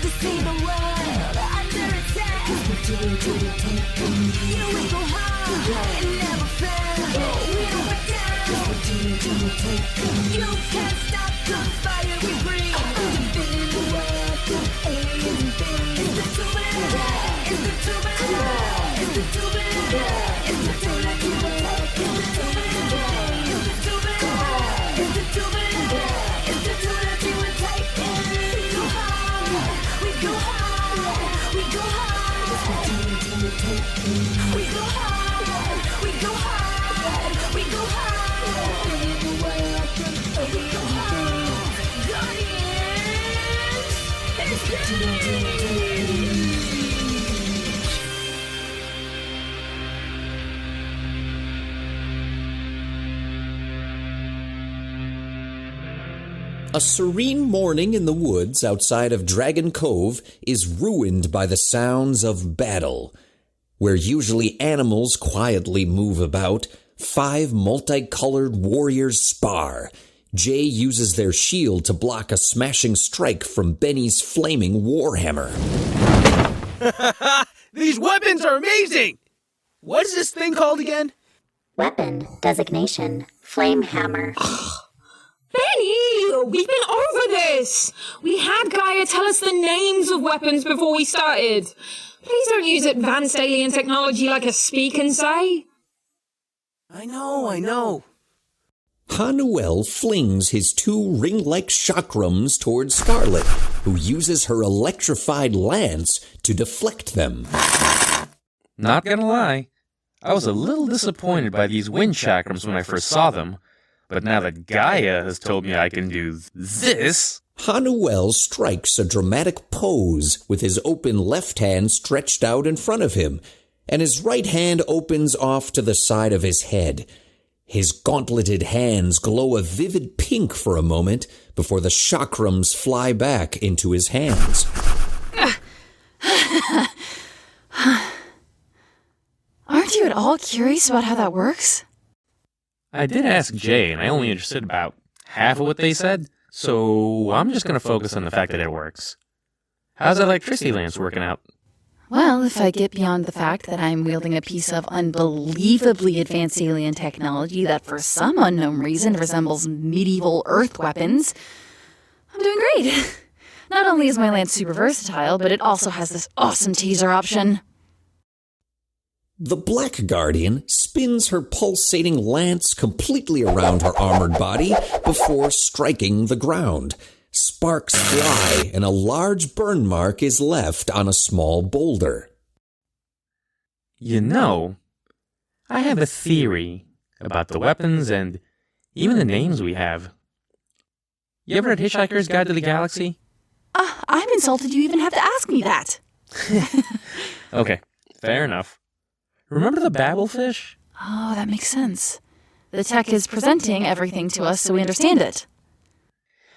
To see the world under attack. You we go hard and never fail. We don't back down. You can't stop the fire we bring. Defending the world from aliens and things. It's the tubular. It's the tubular. It's the tubular. It's the tubular. It's the tubular. It's the tubular. It's the tubular. It's the tubular. We go hard, we go hard, we go hard, we go hard, we go hard, we go hard, Guardians, A serene morning in the woods outside of Dragon Cove is ruined by the sounds of battle. Where usually animals quietly move about, 5 multicolored warriors spar. Jay uses their shield to block a smashing strike from Benny's flaming warhammer. These weapons are amazing! What is this thing called again? Weapon designation, Flame Hammer. Benny, we've been over this. We had GAIA tell us the names of weapons before we started. Please don't use advanced alien technology like a speak and say. I know. Ha-Nuel flings his 2 ring-like chakrams towards Scarlett, who uses her electrified lance to deflect them. Not gonna lie, I was a little disappointed by these wind chakrams when I first saw them. But now that GAIA has told me I can do this... Ha-Nuel strikes a dramatic pose with his open left hand stretched out in front of him, and his right hand opens off to the side of his head. His gauntleted hands glow a vivid pink for a moment before the chakrams fly back into his hands. Aren't you at all curious about how that works? I did ask Jay, and I only understood about half of what they said, so I'm just going to focus on the fact that it works. How's the electricity lance working out? Well, if I get beyond the fact that I'm wielding a piece of unbelievably advanced alien technology that for some unknown reason resembles medieval Earth weapons, I'm doing great. Not only is my lance super versatile, but it also has this awesome teaser option. The Black Guardian spins her pulsating lance completely around her armored body before striking the ground. Sparks fly, and a large burn mark is left on a small boulder. You know, I have a theory about the weapons and even the names we have. You ever read Hitchhiker's Guide to the Galaxy? I'm insulted you even have to ask me that. Okay, fair enough. Remember the babblefish? Oh, that makes sense. The tech is presenting everything to us so we understand it.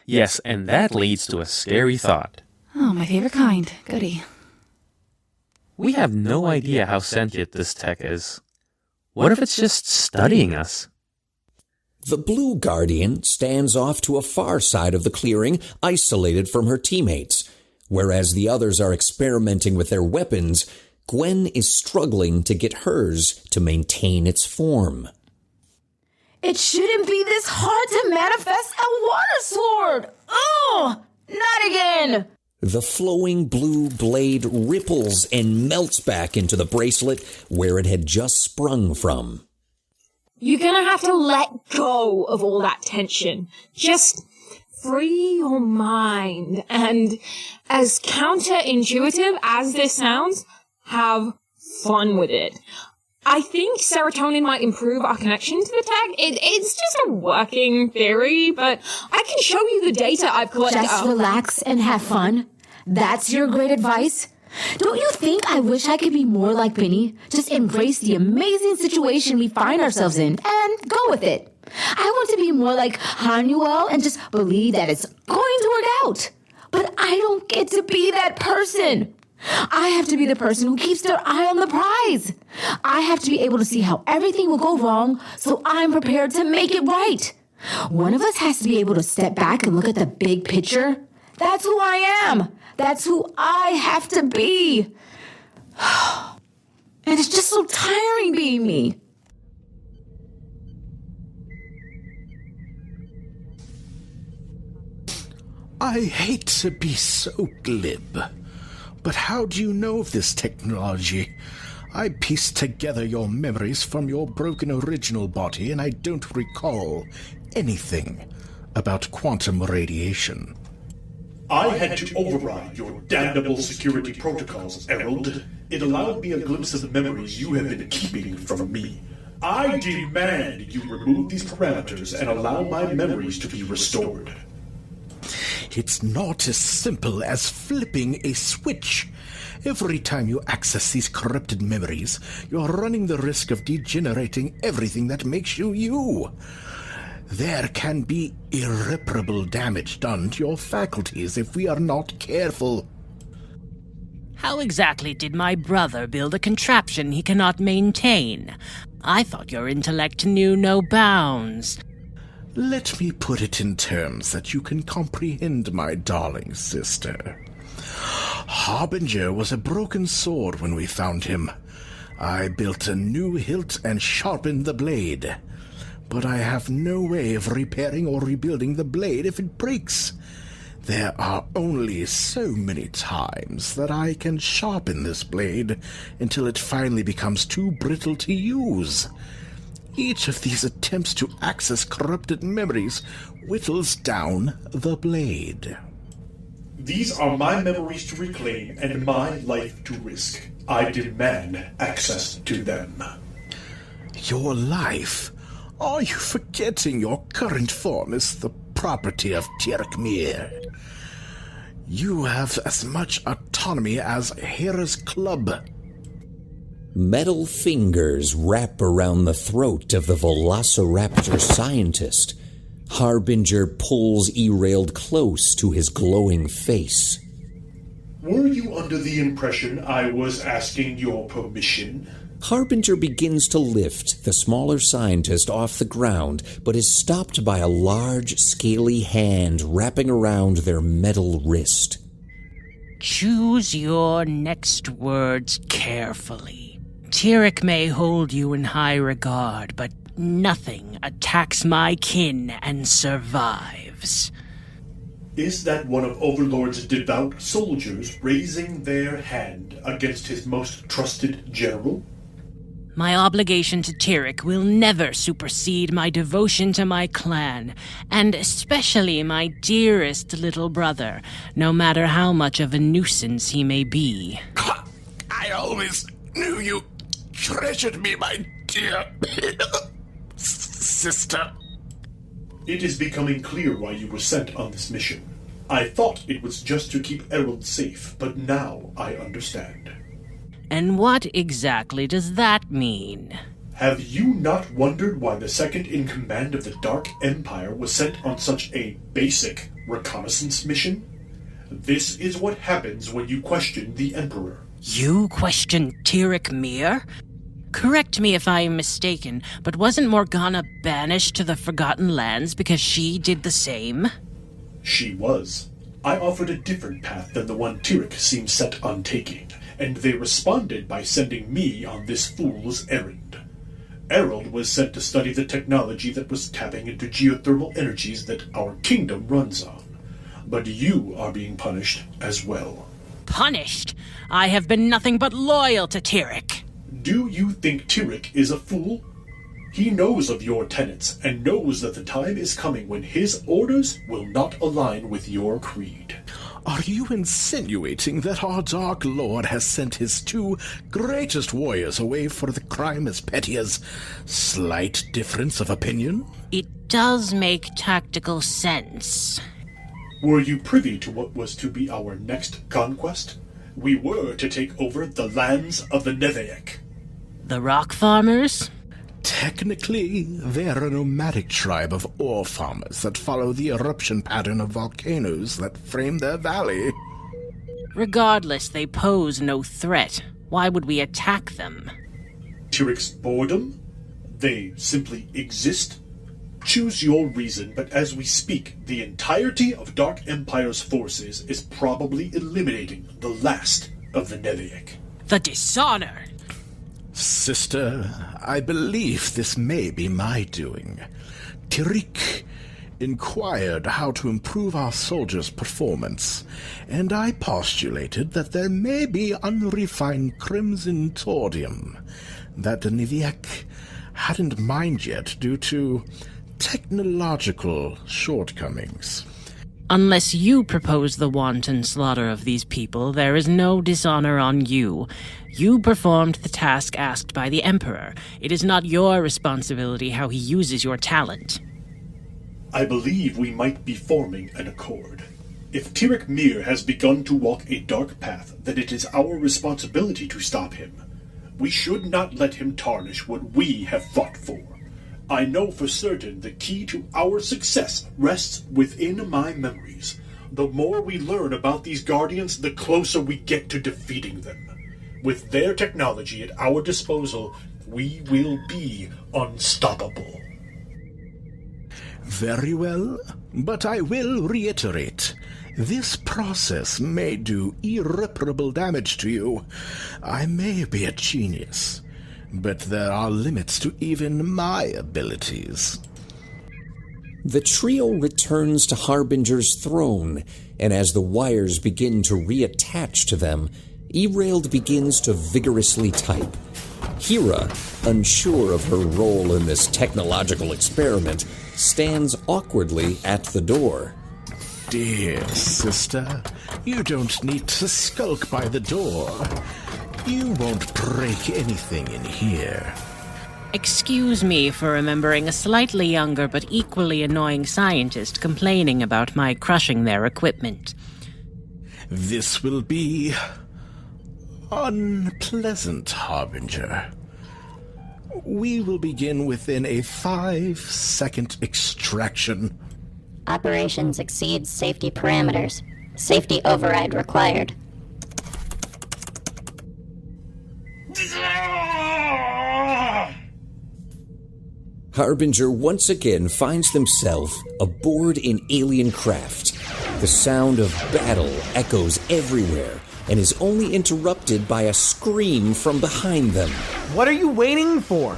Yes, and that leads to a scary thought. Oh, my favorite kind. Goody. We have no idea how sentient this tech is. What if it's just studying us? The Blue Guardian stands off to a far side of the clearing, isolated from her teammates. Whereas the others are experimenting with their weapons, Gwen is struggling to get hers to maintain its form. It shouldn't be this hard to manifest a water sword! Oh, not again! The flowing blue blade ripples and melts back into the bracelet where it had just sprung from. You're gonna have to let go of all that tension. Just free your mind. And as counterintuitive as this sounds, have fun with it. I think serotonin might improve our connection to the tech. It's just a working theory, but I can show you the data I've collected. Just relax and have fun? That's your great advice? Don't you think I wish I could be more like Benny? Just embrace the amazing situation we find ourselves in and go with it. I want to be more like Ha-Nuel and just believe that it's going to work out. But I don't get to be that person. I have to be the person who keeps their eye on the prize. I have to be able to see how everything will go wrong, so I'm prepared to make it right. One of us has to be able to step back and look at the big picture. That's who I am. That's who I have to be. And it's just so tiring being me. I hate to be so glib, but how do you know of this technology? I pieced together your memories from your broken original body, and I don't recall anything about quantum radiation. I had to override your damnable security protocols, Erald. It allowed me a glimpse of the memories you have been keeping from me. I demand you remove these parameters and allow my memories to be restored. It's not as simple as flipping a switch. Every time you access these corrupted memories, you're running the risk of degenerating everything that makes you you. There can be irreparable damage done to your faculties if we are not careful. How exactly did my brother build a contraption he cannot maintain? I thought your intellect knew no bounds. Let me put it in terms that you can comprehend, my darling sister. Harbinger was a broken sword when we found him. I built a new hilt and sharpened the blade. But I have no way of repairing or rebuilding the blade if it breaks. There are only so many times that I can sharpen this blade until it finally becomes too brittle to use. Each of these attempts to access corrupted memories whittles down the blade. These are my memories to reclaim and my life to risk. I demand access to them. Your life? Are you forgetting your current form is the property of Tirkmir? You have as much autonomy as Hera's club. Metal fingers wrap around the throat of the Velociraptor scientist. Harbinger pulls Erald close to his glowing face. Were you under the impression I was asking your permission? Harbinger begins to lift the smaller scientist off the ground, but is stopped by a large, scaly hand wrapping around their metal wrist. Choose your next words carefully. Tyrek may hold you in high regard, but nothing attacks my kin and survives. Is that one of Overlord's devout soldiers raising their hand against his most trusted general? My obligation to Tyrek will never supersede my devotion to my clan, and especially my dearest little brother, no matter how much of a nuisance he may be. I always knew you treasured me, my dear sister. It is becoming clear why you were sent on this mission. I thought it was just to keep Erald safe, but now I understand. And what exactly does that mean? Have you not wondered why the second in command of the Dark Empire was sent on such a basic reconnaissance mission? This is what happens when you question the Emperor. You question Tyrek Mir? Correct me if I am mistaken, but wasn't Morgana banished to the Forgotten Lands because she did the same? She was. I offered a different path than the one Tyrek seems set on taking, and they responded by sending me on this fool's errand. Erald was sent to study the technology that was tapping into geothermal energies that our kingdom runs on. But you are being punished as well. Punished? I have been nothing but loyal to Tyrek. Do you think Tyrek is a fool? He knows of your tenets, and knows that the time is coming when his orders will not align with your creed. Are you insinuating that our Dark Lord has sent his two greatest warriors away for the crime as petty as slight difference of opinion? It does make tactical sense. Were you privy to what was to be our next conquest? We were to take over the lands of the Nevaek. The rock farmers? Technically, they're a nomadic tribe of ore farmers that follow the eruption pattern of volcanoes that frame their valley. Regardless, they pose no threat. Why would we attack them? Tyric's boredom? They simply exist? Choose your reason, but as we speak, the entirety of Dark Empire's forces is probably eliminating the last of the Neviac. The dishonor! Sister, I believe this may be my doing. Tyric inquired how to improve our soldiers' performance, and I postulated that there may be unrefined crimson taudium that the Neviac hadn't mined yet due to technological shortcomings. Unless you propose the wanton slaughter of these people, there is no dishonor on you. You performed the task asked by the Emperor. It is not your responsibility how he uses your talent. I believe we might be forming an accord. If Tyric Mir has begun to walk a dark path, then it is our responsibility to stop him. We should not let him tarnish what we have fought for. I know for certain the key to our success rests within my memories. The more we learn about these Guardians, the closer we get to defeating them. With their technology at our disposal, we will be unstoppable. Very well, but I will reiterate. This process may do irreparable damage to you. I may be a genius, but there are limits to even my abilities. The trio returns to Harbinger's throne, and as the wires begin to reattach to them, Erald begins to vigorously type. Hera, unsure of her role in this technological experiment, stands awkwardly at the door. Dear sister, you don't need to skulk by the door. You won't break anything in here. Excuse me for remembering a slightly younger but equally annoying scientist complaining about my crushing their equipment. This will be unpleasant, Harbinger. We will begin within a 5-second extraction. Operations exceeds safety parameters. Safety override required. Harbinger once again finds themselves aboard an alien craft. The sound of battle echoes everywhere and is only interrupted by a scream from behind them. What are you waiting for?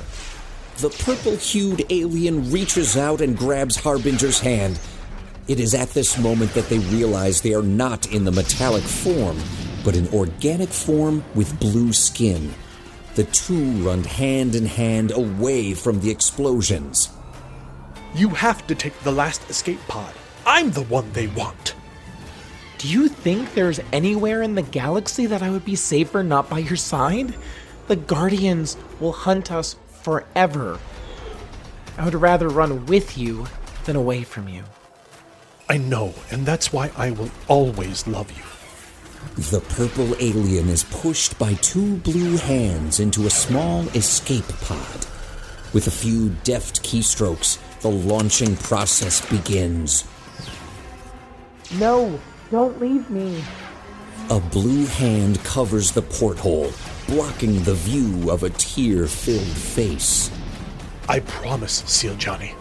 The purple-hued alien reaches out and grabs Harbinger's hand. It is at this moment that they realize they are not in the metallic form, but in organic form with blue skin. The two run hand in hand away from the explosions. You have to take the last escape pod. I'm the one they want. Do you think there's anywhere in the galaxy that I would be safer not by your side? The Guardians will hunt us forever. I would rather run with you than away from you. I know, and that's why I will always love you. The purple alien is pushed by two blue hands into a small escape pod. With a few deft keystrokes, the launching process begins. No, don't leave me. A blue hand covers the porthole, blocking the view of a tear-filled face. I promise, Seal Johnny.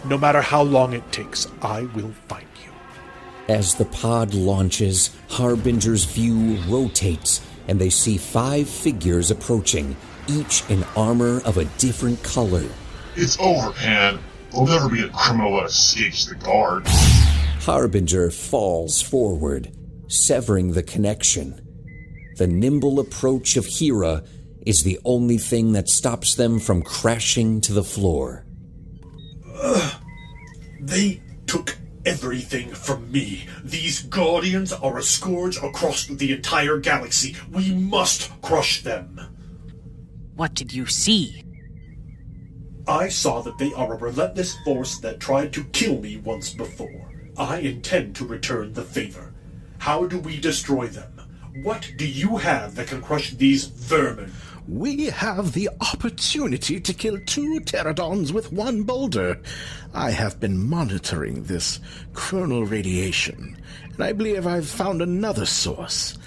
No matter how long it takes, I will find you. As the pod launches, Harbinger's view rotates, and they see 5 figures approaching, each in armor of a different color. It's over, Pan. There'll never be a criminal that escapes the guard. Harbinger falls forward, severing the connection. The nimble approach of Hera is the only thing that stops them from crashing to the floor. They took everything from me. These Guardians are a scourge across the entire galaxy. We must crush them. What did you see? I saw that they are a relentless force that tried to kill me once before. I intend to return the favor. How do we destroy them? What do you have that can crush these vermin? We have the opportunity to kill 2 pterodons with 1 boulder. I have been monitoring this chronal radiation, and I believe I've found another source.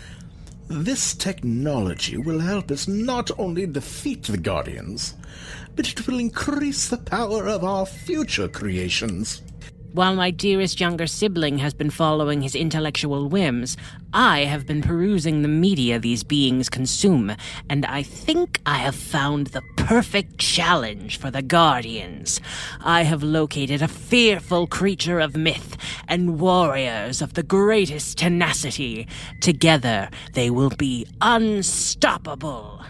This technology will help us not only defeat the Guardians, but it will increase the power of our future creations. While my dearest younger sibling has been following his intellectual whims, I have been perusing the media these beings consume, and I think I have found the perfect challenge for the Guardians. I have located a fearful creature of myth and warriors of the greatest tenacity. Together, they will be unstoppable.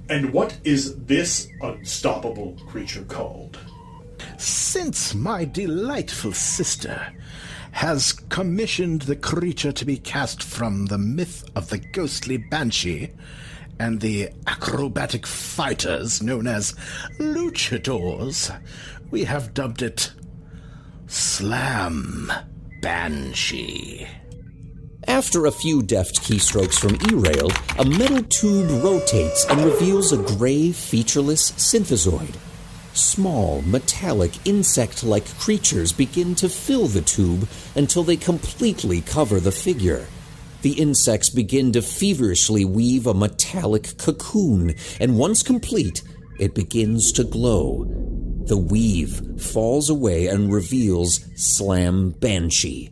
And what is this unstoppable creature called? Since my delightful sister has commissioned the creature to be cast from the myth of the ghostly Banshee and the acrobatic fighters known as luchadors, we have dubbed it Slam Banshee. After a few deft keystrokes from Erald, a metal tube rotates and reveals a gray, featureless synthezoid. Small, metallic, insect-like creatures begin to fill the tube until they completely cover the figure. The insects begin to feverishly weave a metallic cocoon, and once complete, it begins to glow. The weave falls away and reveals Slam Banshee.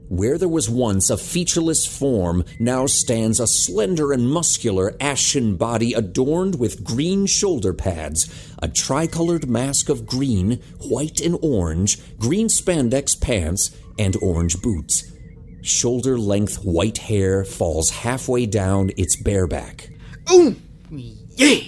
Where there was once a featureless form, now stands a slender and muscular ashen body adorned with green shoulder pads, a tricolored mask of green, white, and orange, green spandex pants, and orange boots. Shoulder-length white hair falls halfway down its bare back. Ooh, yeah!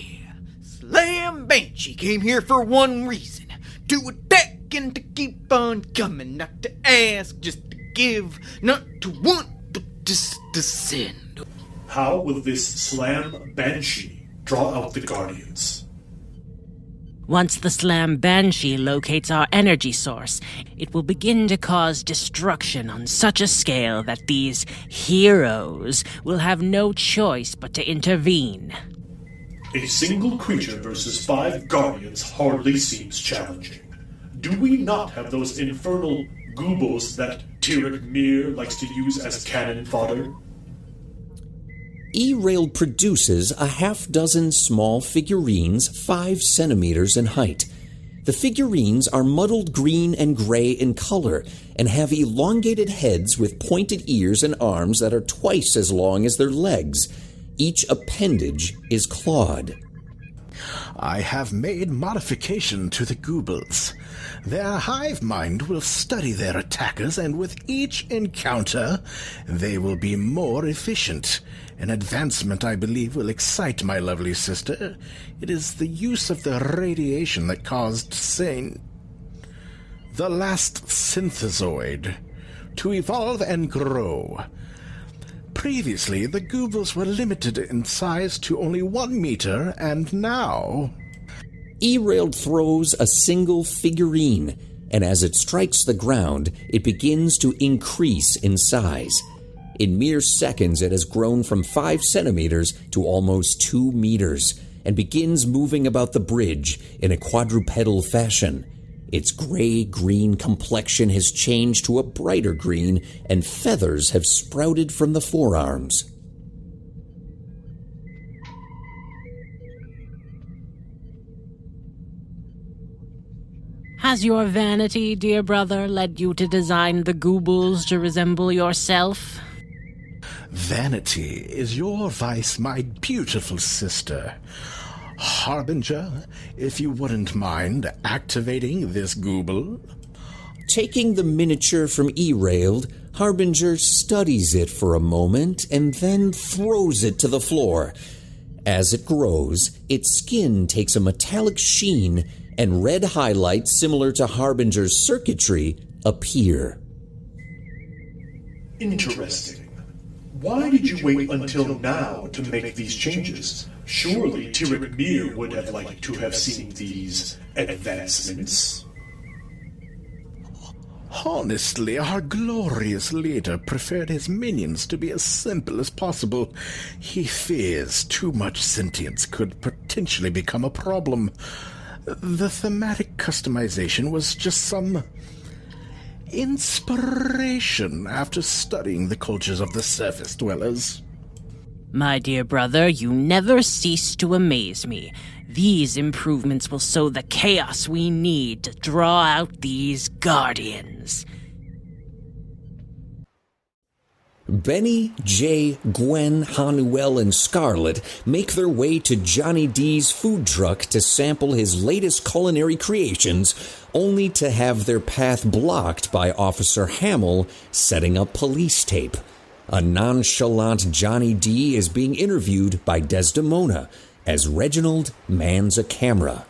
Slam Banshee came here for one reason: to attack and to keep on coming, not to ask, just give, not to want, but just to send. How will this Slam Banshee draw out the Guardians? Once the Slam Banshee locates our energy source, it will begin to cause destruction on such a scale that these heroes will have no choice but to intervene. A single creature versus 5 Guardians hardly seems challenging. Do we not have those infernal goobos that Tyrek Mir likes to use as cannon fodder? Erald produces a half-dozen small figurines 5 centimeters in height. The figurines are muddled green and gray in color and have elongated heads with pointed ears and arms that are twice as long as their legs. Each appendage is clawed. I have made modification to the Goobles. Their hive mind will study their attackers, and with each encounter, they will be more efficient. An advancement I believe will excite my lovely sister. It is the use of the radiation that caused Shayne, the last synthezoid, to evolve and grow. Previously, the Goobles were limited in size to only 1 meter, and now... Erald throws a single figurine, and as it strikes the ground, it begins to increase in size. In mere seconds, it has grown from 5 centimeters to almost 2 meters, and begins moving about the bridge in a quadrupedal fashion. Its gray-green complexion has changed to a brighter green, and feathers have sprouted from the forearms. Has your vanity, dear brother, led you to design the Goobles to resemble yourself? Vanity is your vice, my beautiful sister. Harbinger, if you wouldn't mind activating this Gooble. Taking the miniature from Erald, Harbinger studies it for a moment and then throws it to the floor. As it grows, its skin takes a metallic sheen, and red highlights similar to Harbinger's circuitry appear. Interesting. Why did you wait until now to make these changes? Surely Tyrek Mir would have liked to have seen these advancements. Honestly, our glorious leader preferred his minions to be as simple as possible. He fears too much sentience could potentially become a problem. The thematic customization was just some inspiration after studying the cultures of the surface dwellers. My dear brother, you never cease to amaze me. These improvements will sow the chaos we need to draw out these guardians. Benny, Jay, Gwen, Ha-Nuel, and Scarlett make their way to Johnny D's food truck to sample his latest culinary creations, only to have their path blocked by Officer Hamill setting up police tape. A nonchalant Johnny D is being interviewed by Desdemona as Reginald mans a camera.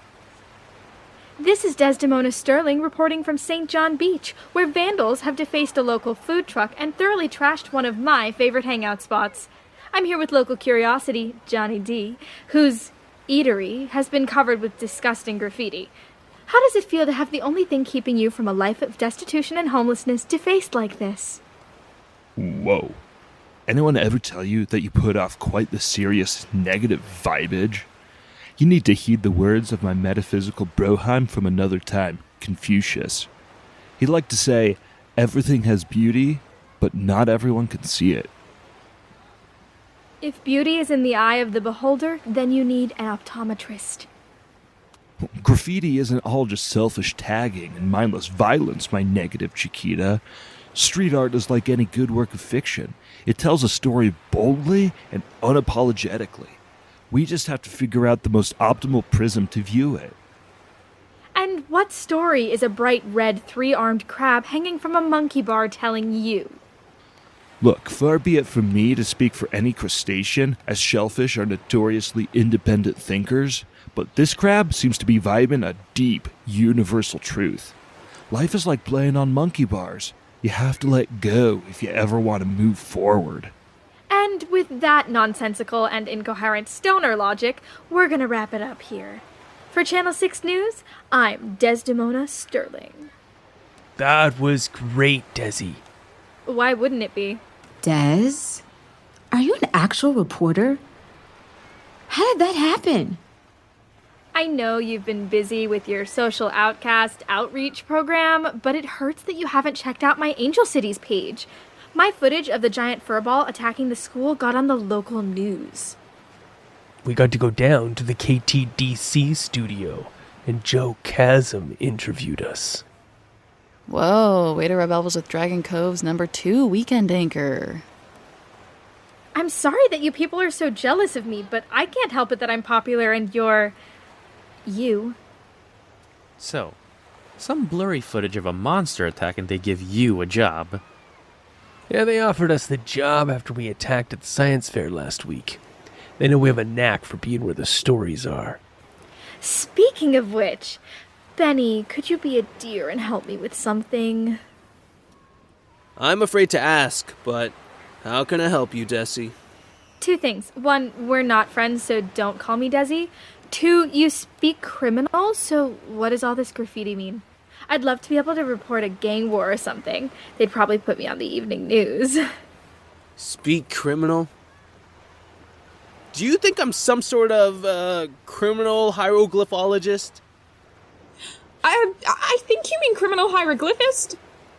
This is Desdemona Sterling reporting from St. John Beach, where vandals have defaced a local food truck and thoroughly trashed one of my favorite hangout spots. I'm here with local curiosity, Johnny D, whose eatery has been covered with disgusting graffiti. How does it feel to have the only thing keeping you from a life of destitution and homelessness defaced like this? Whoa. Anyone ever tell you that you put off quite the serious negative vibage? You need to heed the words of my metaphysical broheim from another time, Confucius. He liked to say, everything has beauty, but not everyone can see it. If beauty is in the eye of the beholder, then you need an optometrist. Graffiti isn't all just selfish tagging and mindless violence, my negative Chiquita. Street art is like any good work of fiction. It tells a story boldly and unapologetically. We just have to figure out the most optimal prism to view it. And what story is a bright red three-armed crab hanging from a monkey bar telling you? Look, far be it from me to speak for any crustacean, as shellfish are notoriously independent thinkers, but this crab seems to be vibing a deep, universal truth. Life is like playing on monkey bars. You have to let go if you ever want to move forward. And with that nonsensical and incoherent stoner logic, we're gonna wrap it up here. For Channel 6 News, I'm Desdemona Sterling. That was great, Desi. Why wouldn't it be? Des? Are you an actual reporter? How did that happen? I know you've been busy with your social outcast outreach program, but it hurts that you haven't checked out my Angel Cities page. My footage of the giant furball attacking the school got on the local news. We got to go down to the KTDC studio, and Joe Khasm interviewed us. Whoa, way to rebel was with Dragon Cove's #2 weekend anchor. I'm sorry that you people are so jealous of me, but I can't help it that I'm popular and you're... you. So, some blurry footage of a monster attack and they give you a job. Yeah, they offered us the job after we attacked at the science fair last week. They know we have a knack for being where the stories are. Speaking of which, Benny, could you be a dear and help me with something? I'm afraid to ask, but how can I help you, Desi? 2 things. 1, we're not friends, so don't call me Desi. 2, you speak criminal, so what does all this graffiti mean? I'd love to be able to report a gang war or something. They'd probably put me on the evening news. Speak criminal? Do you think I'm some sort of criminal hieroglyphologist? I think you mean criminal hieroglyphist.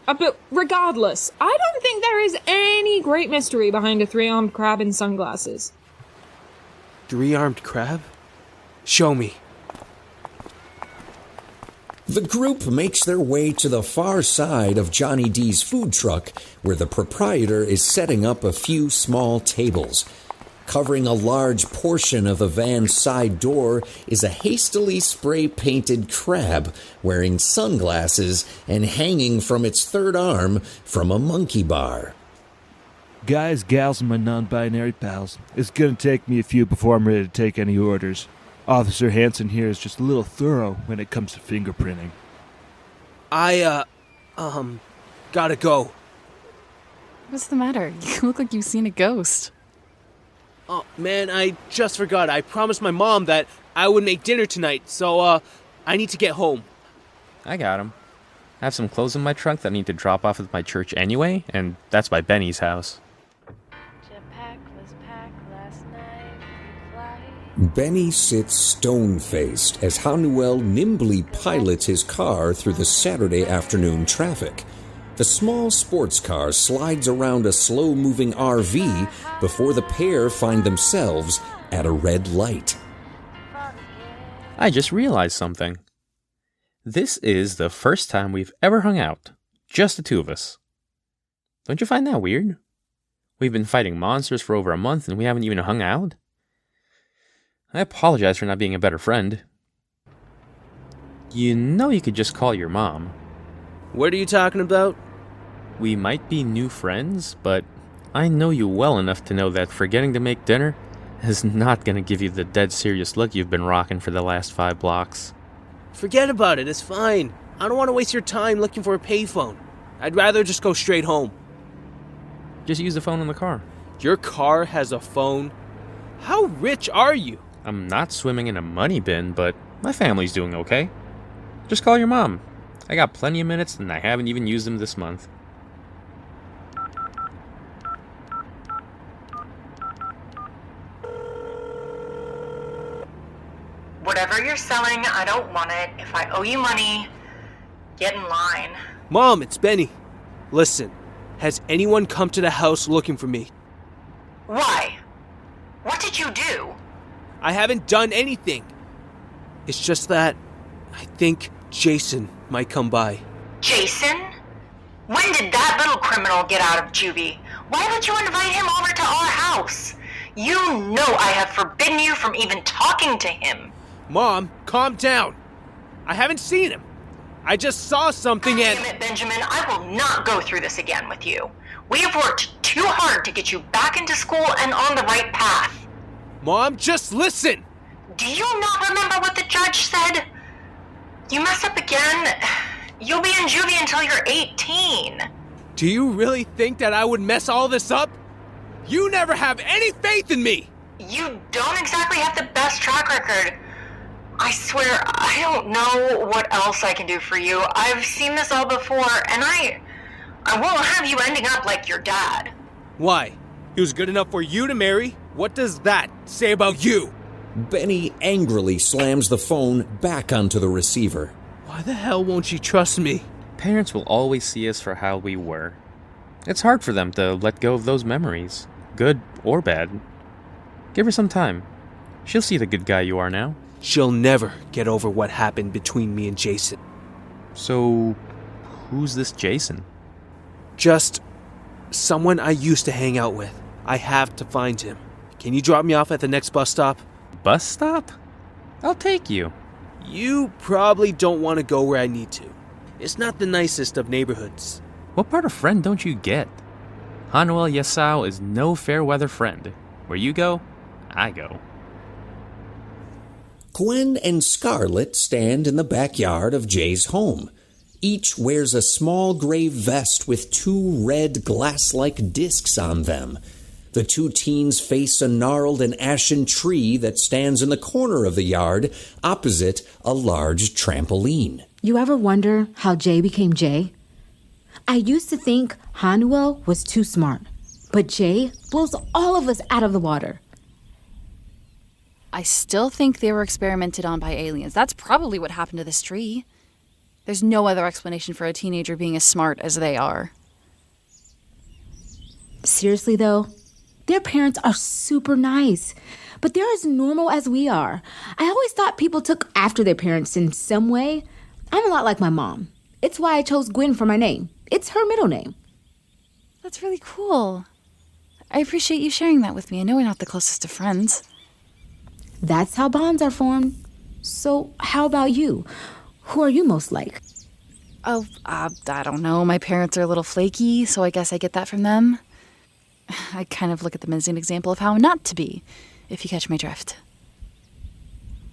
But regardless, I don't think there is any great mystery behind a 3-armed crab in sunglasses. 3-armed crab? Show me. The group makes their way to the far side of Johnny D's food truck, where the proprietor is setting up a few small tables. Covering a large portion of the van's side door is a hastily spray-painted crab wearing sunglasses and hanging from its third arm from a monkey bar. Guys, gals, and my non-binary pals, it's gonna take me a few before I'm ready to take any orders. Officer Hanson here is just a little thorough when it comes to fingerprinting. I, gotta go. What's the matter? You look like you've seen a ghost. Oh, man, I just forgot. I promised my mom that I would make dinner tonight, so, I need to get home. I got him. I have some clothes in my trunk that I need to drop off at my church anyway, and that's by Benny's house. Benny sits stone-faced as Ha-Nuel nimbly pilots his car through the Saturday afternoon traffic. The small sports car slides around a slow-moving RV before the pair find themselves at a red light. I just realized something. This is the first time we've ever hung out. Just the two of us. Don't you find that weird? We've been fighting monsters for over a month and we haven't even hung out? I apologize for not being a better friend. You know you could just call your mom. What are you talking about? We might be new friends, but I know you well enough to know that forgetting to make dinner is not going to give you the dead serious look you've been rocking for the last 5 blocks. Forget about it, it's fine. I don't want to waste your time looking for a payphone. I'd rather just go straight home. Just use the phone in the car. Your car has a phone? How rich are you? I'm not swimming in a money bin, but my family's doing okay. Just call your mom. I got plenty of minutes and I haven't even used them this month. Whatever you're selling, I don't want it. If I owe you money, get in line. Mom, it's Benny. Listen, has anyone come to the house looking for me? Why? What did you do? I haven't done anything. It's just that I think Jason might come by. Jason? When did that little criminal get out of juvie? Why would you invite him over to our house? You know I have forbidden you from even talking to him. Mom, calm down. I haven't seen him. I just saw something and... Damn it, Benjamin, I will not go through this again with you. We have worked too hard to get you back into school and on the right path. Mom, just listen! Do you not remember what the judge said? You mess up again, you'll be in juvie until you're 18. Do you really think that I would mess all this up? You never have any faith in me! You don't exactly have the best track record. I swear, I don't know what else I can do for you. I've seen this all before, and I won't have you ending up like your dad. Why? He was good enough for you to marry? What does that say about you? Benny angrily slams the phone back onto the receiver. Why the hell won't she trust me? Parents will always see us for how we were. It's hard for them to let go of those memories, good or bad. Give her some time. She'll see the good guy you are now. She'll never get over what happened between me and Jason. So, who's this Jason? Just someone I used to hang out with. I have to find him. Can you drop me off at the next bus stop? Bus stop? I'll take you. You probably don't want to go where I need to. It's not the nicest of neighborhoods. What part of friend don't you get? Ha-Nuel Yasao is no fair-weather friend. Where you go, I go. Gwen and Scarlett stand in the backyard of Jay's home. Each wears a small gray vest with 2 red glass-like discs on them. The 2 teens face a gnarled and ashen tree that stands in the corner of the yard opposite a large trampoline. You ever wonder how Jay became Jay? I used to think Ha-Nuel was too smart, but Jay blows all of us out of the water. I still think they were experimented on by aliens. That's probably what happened to this tree. There's no other explanation for a teenager being as smart as they are. Seriously, though, their parents are super nice, but they're as normal as we are. I always thought people took after their parents in some way. I'm a lot like my mom. It's why I chose Gwen for my name. It's her middle name. That's really cool. I appreciate you sharing that with me. I know we're not the closest of friends. That's how bonds are formed. So, how about you? Who are you most like? Oh, I don't know. My parents are a little flaky, so I guess I get that from them. I kind of look at them as an example of how not to be, if you catch my drift.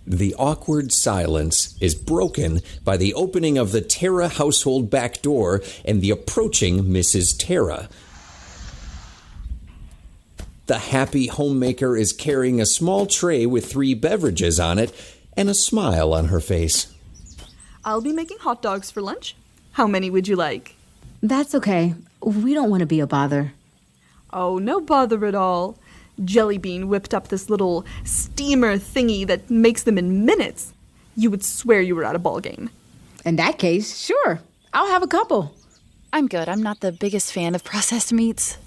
The awkward silence is broken by the opening of the Terra household back door and the approaching Mrs. Terra. The happy homemaker is carrying a small tray with 3 beverages on it and a smile on her face. I'll be making hot dogs for lunch. How many would you like? That's okay. We don't want to be a bother. Oh, no bother at all. Jellybean whipped up this little steamer thingy that makes them in minutes. You would swear you were at a ball game. In that case, sure. I'll have a couple. I'm good. I'm not the biggest fan of processed meats.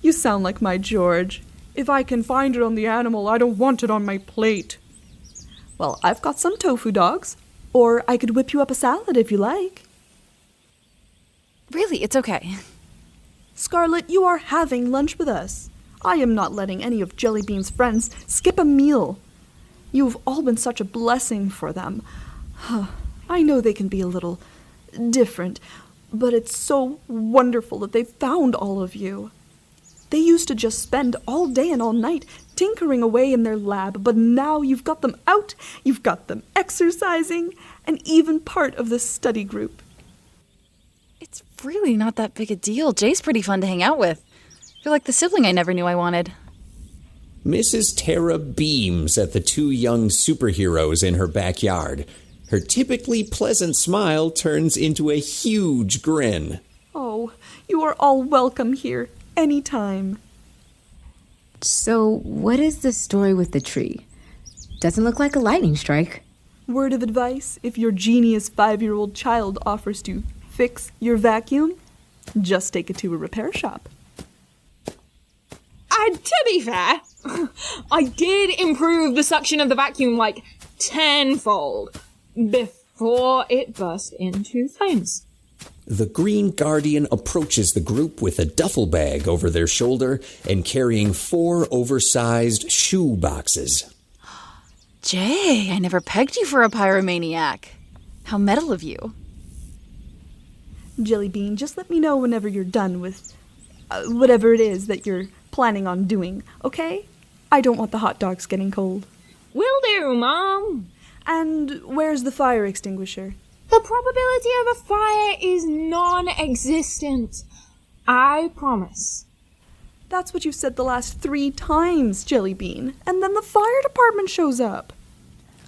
You sound like my George. If I can find it on the animal, I don't want it on my plate. Well, I've got some tofu dogs. Or I could whip you up a salad if you like. Really, it's okay. Scarlett, you are having lunch with us. I am not letting any of Jellybean's friends skip a meal. You've all been such a blessing for them. I know they can be a little different, but it's so wonderful that they found all of you. They used to just spend all day and all night tinkering away in their lab, but now you've got them out, you've got them exercising, and even part of the study group. It's really not that big a deal. Jay's pretty fun to hang out with. You're like the sibling I never knew I wanted. Mrs. Terra beams at the two young superheroes in her backyard. Her typically pleasant smile turns into a huge grin. Oh, you are all welcome here, anytime. So, what is the story with the tree? Doesn't look like a lightning strike. Word of advice, if your genius 5-year-old child offers to fix your vacuum, just take it to a repair shop. And to be fair, I did improve the suction of the vacuum like tenfold before it burst into flames. The Green Guardian approaches the group with a duffel bag over their shoulder and carrying 4 oversized shoe boxes. Jay, I never pegged you for a pyromaniac. How metal of you. Jellybean, just let me know whenever you're done with whatever it is that you're planning on doing, okay? I don't want the hot dogs getting cold. Will do, Mom. And where's the fire extinguisher? The probability of a fire is non-existent. I promise. That's what you've said the last 3 times, Jellybean. And then the fire department shows up.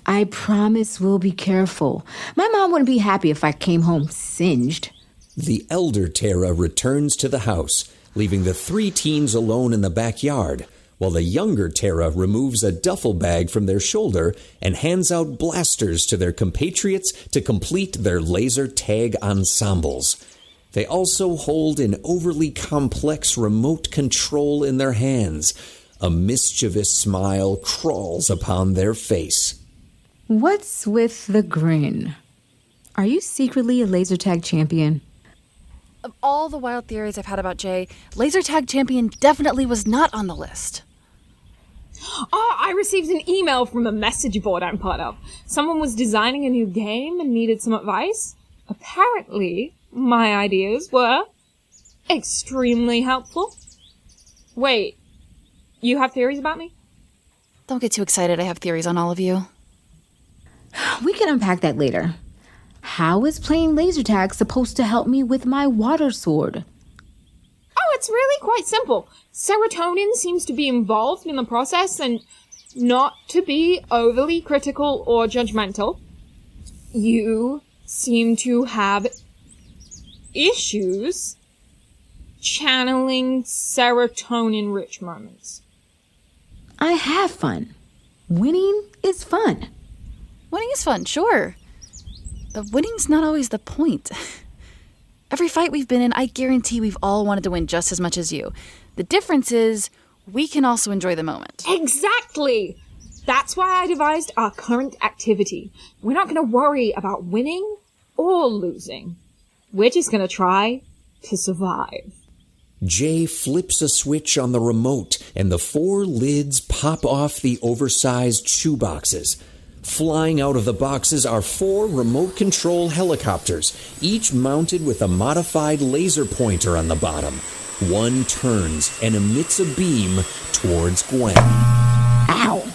I promise we'll be careful. My mom wouldn't be happy if I came home singed. The elder Terra returns to the house, leaving the 3 teens alone in the backyard, while the younger Terra removes a duffel bag from their shoulder and hands out blasters to their compatriots to complete their laser tag ensembles. They also hold an overly complex remote control in their hands. A mischievous smile crawls upon their face. What's with the grin? Are you secretly a laser tag champion? Of all the wild theories I've had about Jay, laser tag champion definitely was not on the list. Oh, I received an email from a message board I'm part of. Someone was designing a new game and needed some advice. Apparently, my ideas were extremely helpful. Wait, you have theories about me? Don't get too excited. I have theories on all of you. We can unpack that later. How is playing laser tag supposed to help me with my water sword? Oh, it's really quite simple. Serotonin seems to be involved in the process, and not to be overly critical or judgmental, you seem to have issues channeling serotonin-rich moments. I have fun. Winning is fun. Winning is fun, sure. But winning's not always the point. Every fight we've been in, I guarantee we've all wanted to win just as much as you. The difference is, we can also enjoy the moment. Exactly! That's why I devised our current activity. We're not going to worry about winning or losing. We're just going to try to survive. Jay flips a switch on the remote, and the 4 lids pop off the oversized shoeboxes. Flying out of the boxes are 4 remote control helicopters, each mounted with a modified laser pointer on the bottom. One turns and emits a beam towards Gwen. Ow!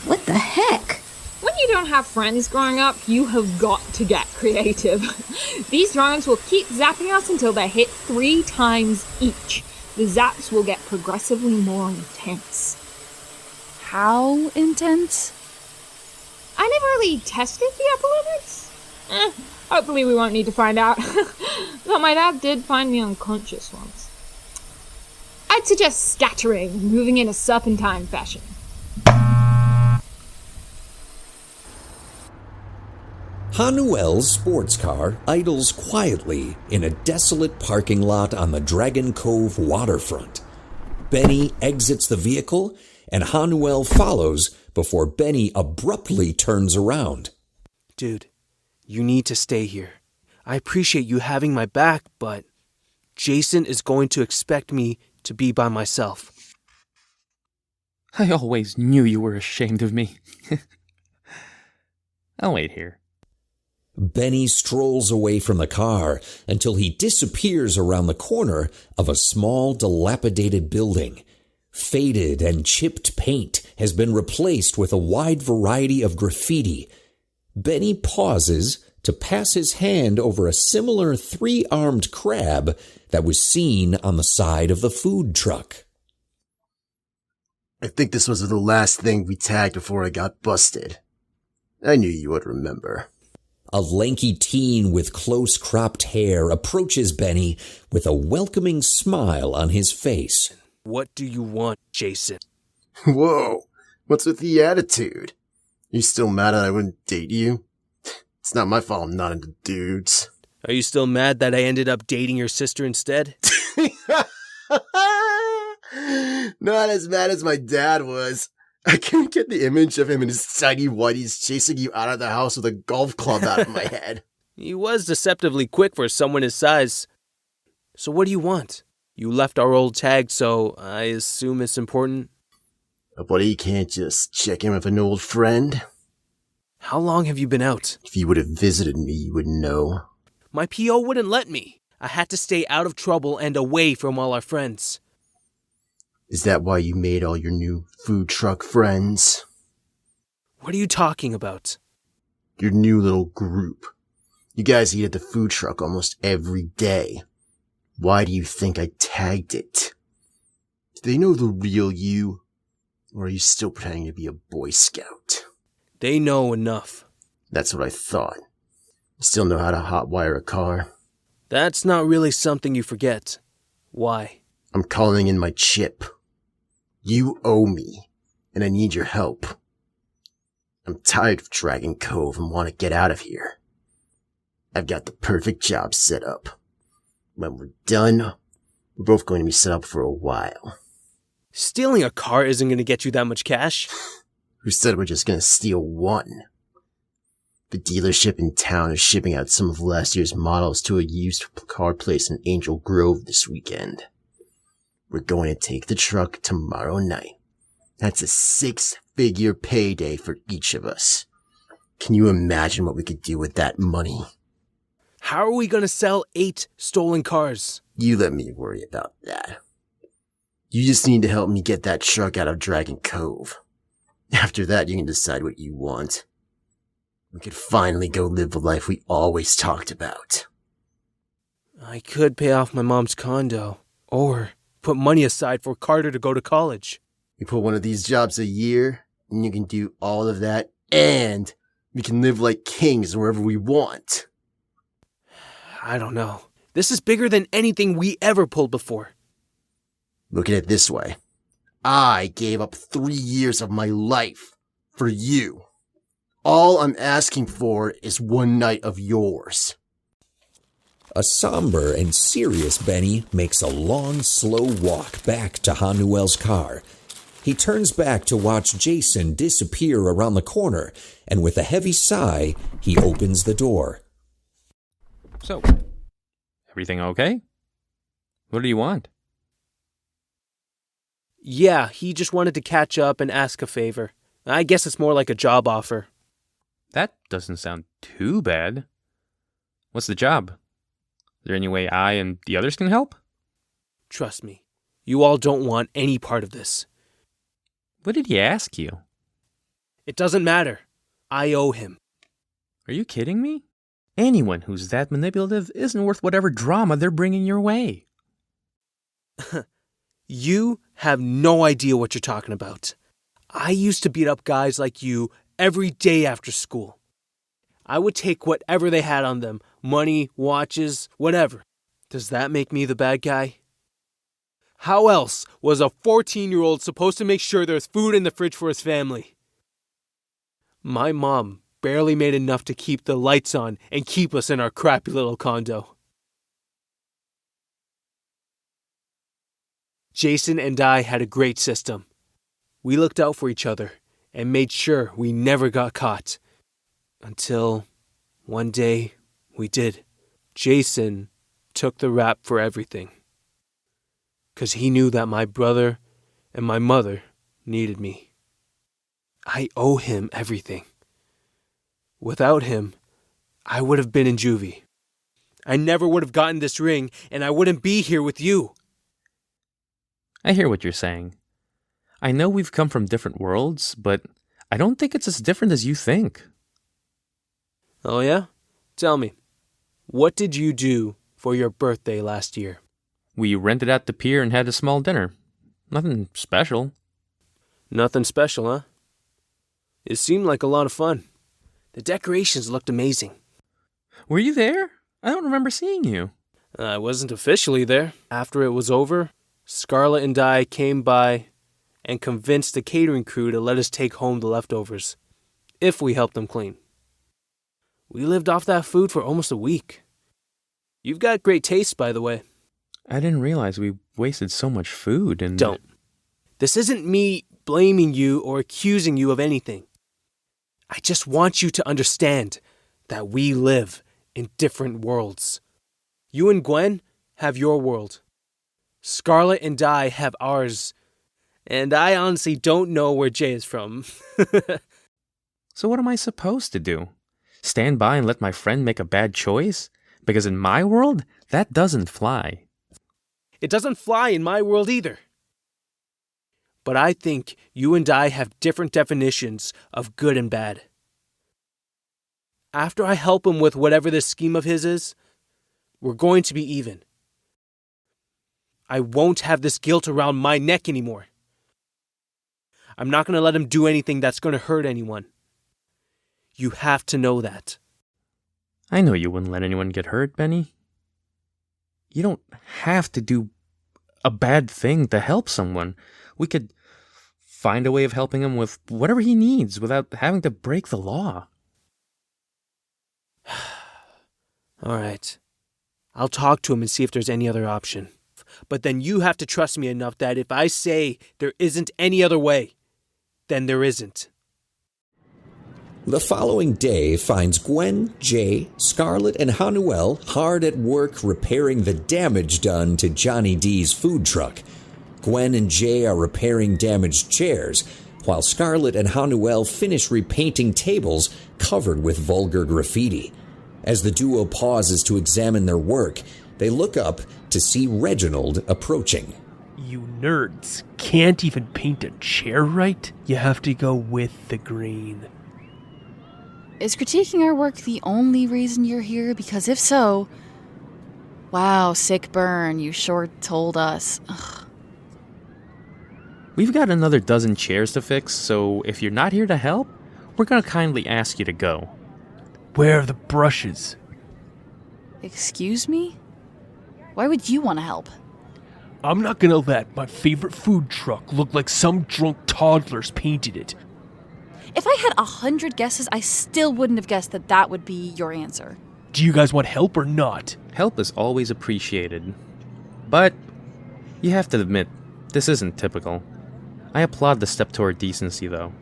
What the heck? When you don't have friends growing up, you have got to get creative. These drones will keep zapping us until they hit 3 times each. The zaps will get progressively more intense. How intense? I never really tested the upper limits. Hopefully we won't need to find out. Though my dad did find me unconscious once. I'd suggest scattering, moving in a serpentine fashion. Ha-Nuel's sports car idles quietly in a desolate parking lot on the Dragon Cove waterfront. Benny exits the vehicle, and Ha-Nuel follows before Benny abruptly turns around. Dude, you need to stay here. I appreciate you having my back, but Jason is going to expect me to be by myself. I always knew you were ashamed of me. I'll wait here. Benny strolls away from the car until he disappears around the corner of a small, dilapidated building. Faded and chipped paint has been replaced with a wide variety of graffiti. Benny pauses to pass his hand over a similar three-armed crab that was seen on the side of the food truck. I think this was the last thing we tagged before I got busted. I knew you would remember. A lanky teen with close-cropped hair approaches Benny with a welcoming smile on his face. What do you want, Jason? Whoa, what's with the attitude? You still mad that I wouldn't date you? It's not my fault I'm not into dudes. Are you still mad that I ended up dating your sister instead? Not as mad as my dad was. I can't get the image of him in his tiny whities chasing you out of the house with a golf club out of my head. He was deceptively quick for someone his size. So what do you want? You left our old tag, so I assume it's important? A buddy can't just check in with an old friend. How long have you been out? If you would have visited me, you would know. My PO wouldn't let me. I had to stay out of trouble and away from all our friends. Is that why you made all your new food truck friends? What are you talking about? Your new little group. You guys eat at the food truck almost every day. Why do you think I tagged it? Do they know the real you? Or are you still pretending to be a Boy Scout? They know enough. That's what I thought. You still know how to hotwire a car? That's not really something you forget. Why? I'm calling in my chip. You owe me, and I need your help. I'm tired of Dragon Cove and want to get out of here. I've got the perfect job set up. When we're done, we're both going to be set up for a while. Stealing a car isn't going to get you that much cash. Who said we're just going to steal one? The dealership in town is shipping out some of last year's models to a used car place in Angel Grove this weekend. We're going to take the truck tomorrow night. That's a 6-figure payday for each of us. Can you imagine what we could do with that money? How are we going to sell 8 stolen cars? You let me worry about that. You just need to help me get that truck out of Dragon Cove. After that, you can decide what you want. We could finally go live the life we always talked about. I could pay off my mom's condo, or put money aside for Carter to go to college. We put one of these jobs a year, and you can do all of that, and we can live like kings wherever we want. I don't know. This is bigger than anything we ever pulled before. Look at it this way. I gave up 3 years of my life for you. All I'm asking for is one night of yours. A somber and serious Benny makes a long, slow walk back to Ha-Nuel's car. He turns back to watch Jason disappear around the corner, and with a heavy sigh, he opens the door. So, everything okay? What do you want? Yeah, he just wanted to catch up and ask a favor. I guess it's more like a job offer. That doesn't sound too bad. What's the job? Is there any way I and the others can help? Trust me, you all don't want any part of this. What did he ask you? It doesn't matter. I owe him. Are you kidding me? Anyone who's that manipulative isn't worth whatever drama they're bringing your way. You have no idea what you're talking about. I used to beat up guys like you every day after school. I would take whatever they had on them, money, watches, whatever. Does that make me the bad guy? How else was a 14-year-old supposed to make sure there's food in the fridge for his family? My mom barely made enough to keep the lights on and keep us in our crappy little condo. Jason and I had a great system. We looked out for each other and made sure we never got caught. Until one day we did. Jason took the rap for everything. 'Cause he knew that my brother and my mother needed me. I owe him everything. Without him, I would have been in juvie. I never would have gotten this ring, and I wouldn't be here with you. I hear what you're saying. I know we've come from different worlds, but I don't think it's as different as you think. Oh yeah? Tell me, what did you do for your birthday last year? We rented out the pier and had a small dinner. Nothing special. Nothing special, huh? It seemed like a lot of fun. The decorations looked amazing. Were you there? I don't remember seeing you. I wasn't officially there. After it was over, Scarlett and I came by and convinced the catering crew to let us take home the leftovers, if we helped them clean. We lived off that food for almost a week. You've got great taste, by the way. I didn't realize we wasted so much food and... Don't. This isn't me blaming you or accusing you of anything. I just want you to understand that we live in different worlds. You and Gwen have your world. Scarlett and I have ours. And I honestly don't know where Jay is from. So what am I supposed to do? Stand by and let my friend make a bad choice? Because in my world, that doesn't fly. It doesn't fly in my world either. But I think you and I have different definitions of good and bad. After I help him with whatever this scheme of his is, we're going to be even. I won't have this guilt around my neck anymore. I'm not going to let him do anything that's going to hurt anyone. You have to know that. I know you wouldn't let anyone get hurt, Benny. You don't have to do a bad thing to help someone. We could find a way of helping him with whatever he needs without having to break the law. All right. I'll talk to him and see if there's any other option. But then you have to trust me enough that if I say there isn't any other way, then there isn't. The following day finds Gwen, Jay, Scarlett, and Ha-Nuel hard at work repairing the damage done to Johnny D's food truck. Gwen and Jay are repairing damaged chairs, while Scarlett and Ha-Nuel finish repainting tables covered with vulgar graffiti. As the duo pauses to examine their work, they look up to see Reginald approaching. You nerds can't even paint a chair right? You have to go with the grain. Is critiquing our work the only reason you're here? Because if so, wow, sick burn, you sure told us. Ugh. We've got another dozen chairs to fix, so if you're not here to help, we're going to kindly ask you to go. Where are the brushes? Excuse me? Why would you want to help? I'm not gonna let my favorite food truck look like some drunk toddlers painted it. If I had 100 guesses, I still wouldn't have guessed that that would be your answer. Do you guys want help or not? Help is always appreciated. But you have to admit, this isn't typical. I applaud the step toward decency, though.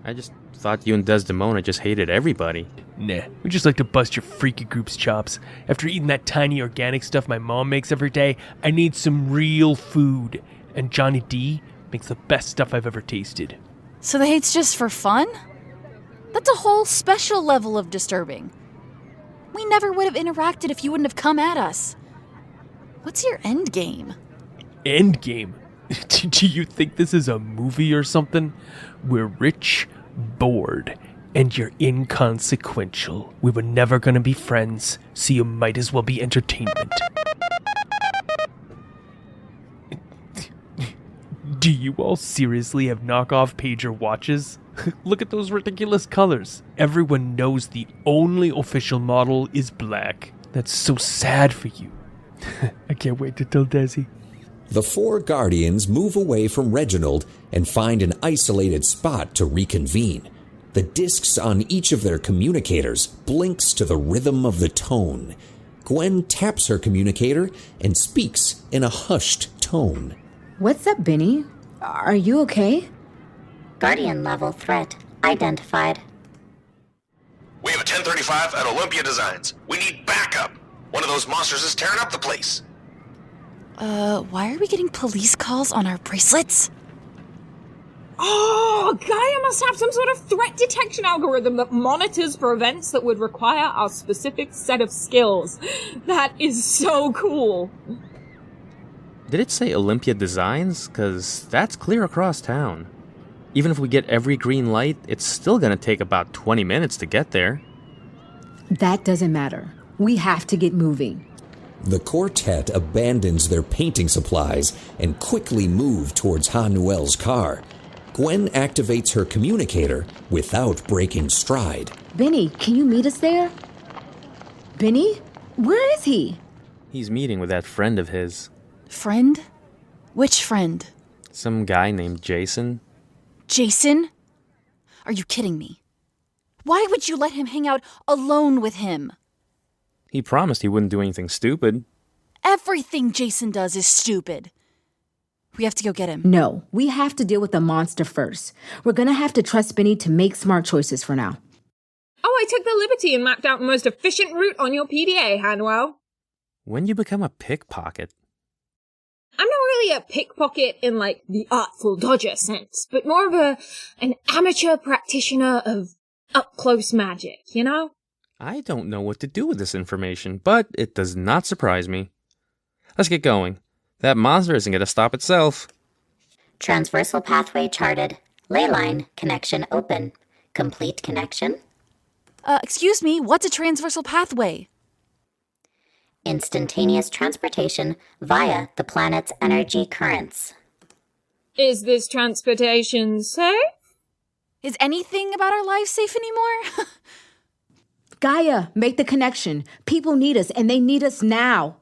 I just thought you and Desdemona just hated everybody. Nah, we just like to bust your freaky group's chops. After eating that tiny organic stuff my mom makes every day, I need some real food. And Johnny D makes the best stuff I've ever tasted. So the hate's just for fun? That's a whole special level of disturbing. We never would have interacted if you wouldn't have come at us. What's your end game? End game? Do you think this is a movie or something? We're rich, bored, and you're inconsequential. We were never gonna be friends, so you might as well be entertainment. Do you all seriously have knockoff pager watches? Look at those ridiculous colors. Everyone knows the only official model is black. That's so sad for you. I can't wait to tell Desi. The four Guardians move away from Reginald and find an isolated spot to reconvene. The discs on each of their communicators blinks to the rhythm of the tone. Gwen taps her communicator and speaks in a hushed tone. What's up, Benny? Are you okay? Guardian level threat identified. We have a 1035 at Olympia Designs. We need backup. One of those monsters is tearing up the place. Why are we getting police calls on our bracelets? Oh, GAIA must have some sort of threat detection algorithm that monitors for events that would require our specific set of skills. That is so cool. Did it say Olympia Designs? 'Cause that's clear across town. Even if we get every green light, it's still gonna take about 20 minutes to get there. That doesn't matter. We have to get moving. The quartet abandons their painting supplies and quickly move towards Ha-Nuel's car. Gwen activates her communicator without breaking stride. Benny, can you meet us there? Benny? Where is he? He's meeting with that friend of his. Friend? Which friend? Some guy named Jason. Jason? Are you kidding me? Why would you let him hang out alone with him? He promised he wouldn't do anything stupid. Everything Jason does is stupid. We have to go get him. No, we have to deal with the monster first. We're gonna have to trust Benny to make smart choices for now. Oh, I took the liberty and mapped out the most efficient route on your PDA, Ha-Nuel. When you become a pickpocket? I'm not really a pickpocket in, like, the Artful Dodger sense, but more of an amateur practitioner of up-close magic, you know? I don't know what to do with this information, but it does not surprise me. Let's get going. That monster isn't going to stop itself. Transversal pathway charted. Leyline connection open. Complete connection. Excuse me, what's a transversal pathway? Instantaneous transportation via the planet's energy currents. Is this transportation safe? Is anything about our lives safe anymore? GAIA, make the connection. People need us, and they need us now.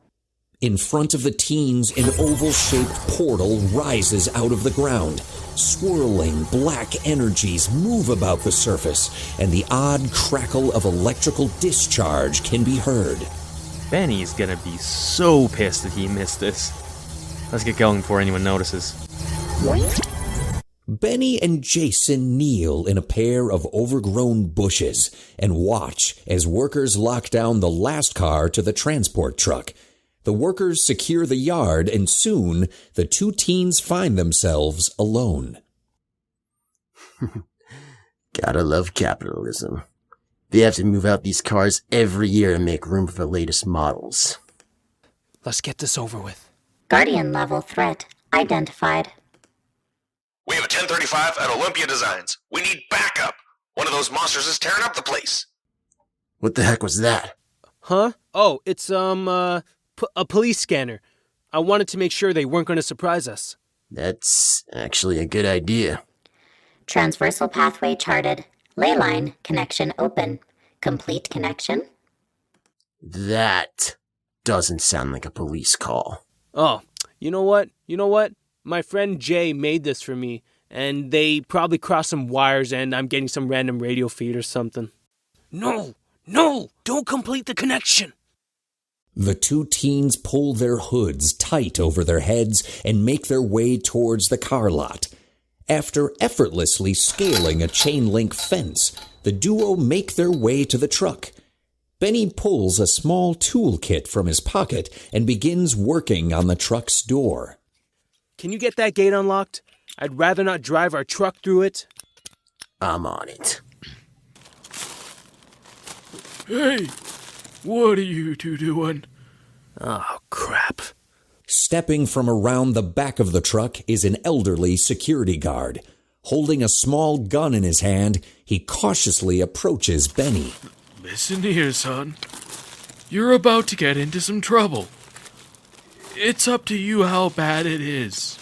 In front of the teens, an oval-shaped portal rises out of the ground. Swirling black energies move about the surface, and the odd crackle of electrical discharge can be heard. Benny's gonna be so pissed that he missed this. Let's get going before anyone notices. Benny and Jason kneel in a pair of overgrown bushes and watch as workers lock down the last car to the transport truck. The workers secure the yard, and soon the two teens find themselves alone. Gotta love capitalism. They have to move out these cars every year to make room for the latest models. Let's get this over with. Guardian level threat identified. We have a 1035 at Olympia Designs. We need backup. One of those monsters is tearing up the place. What the heck was that? Huh? Oh, it's, a police scanner. I wanted to make sure they weren't going to surprise us. That's actually a good idea. Transversal pathway charted. Leyline connection open. Complete connection. That doesn't sound like a police call. Oh, you know what? My friend Jay made this for me, and they probably crossed some wires and I'm getting some random radio feed or something. No, don't complete the connection. The two teens pull their hoods tight over their heads and make their way towards the car lot. After effortlessly scaling a chain-link fence, the duo make their way to the truck. Benny pulls a small toolkit from his pocket and begins working on the truck's door. Can you get that gate unlocked? I'd rather not drive our truck through it. I'm on it. Hey, what are you two doing? Oh, crap. Stepping from around the back of the truck is an elderly security guard. Holding a small gun in his hand, he cautiously approaches Benny. Listen here, son. You're about to get into some trouble. It's up to you how bad it is.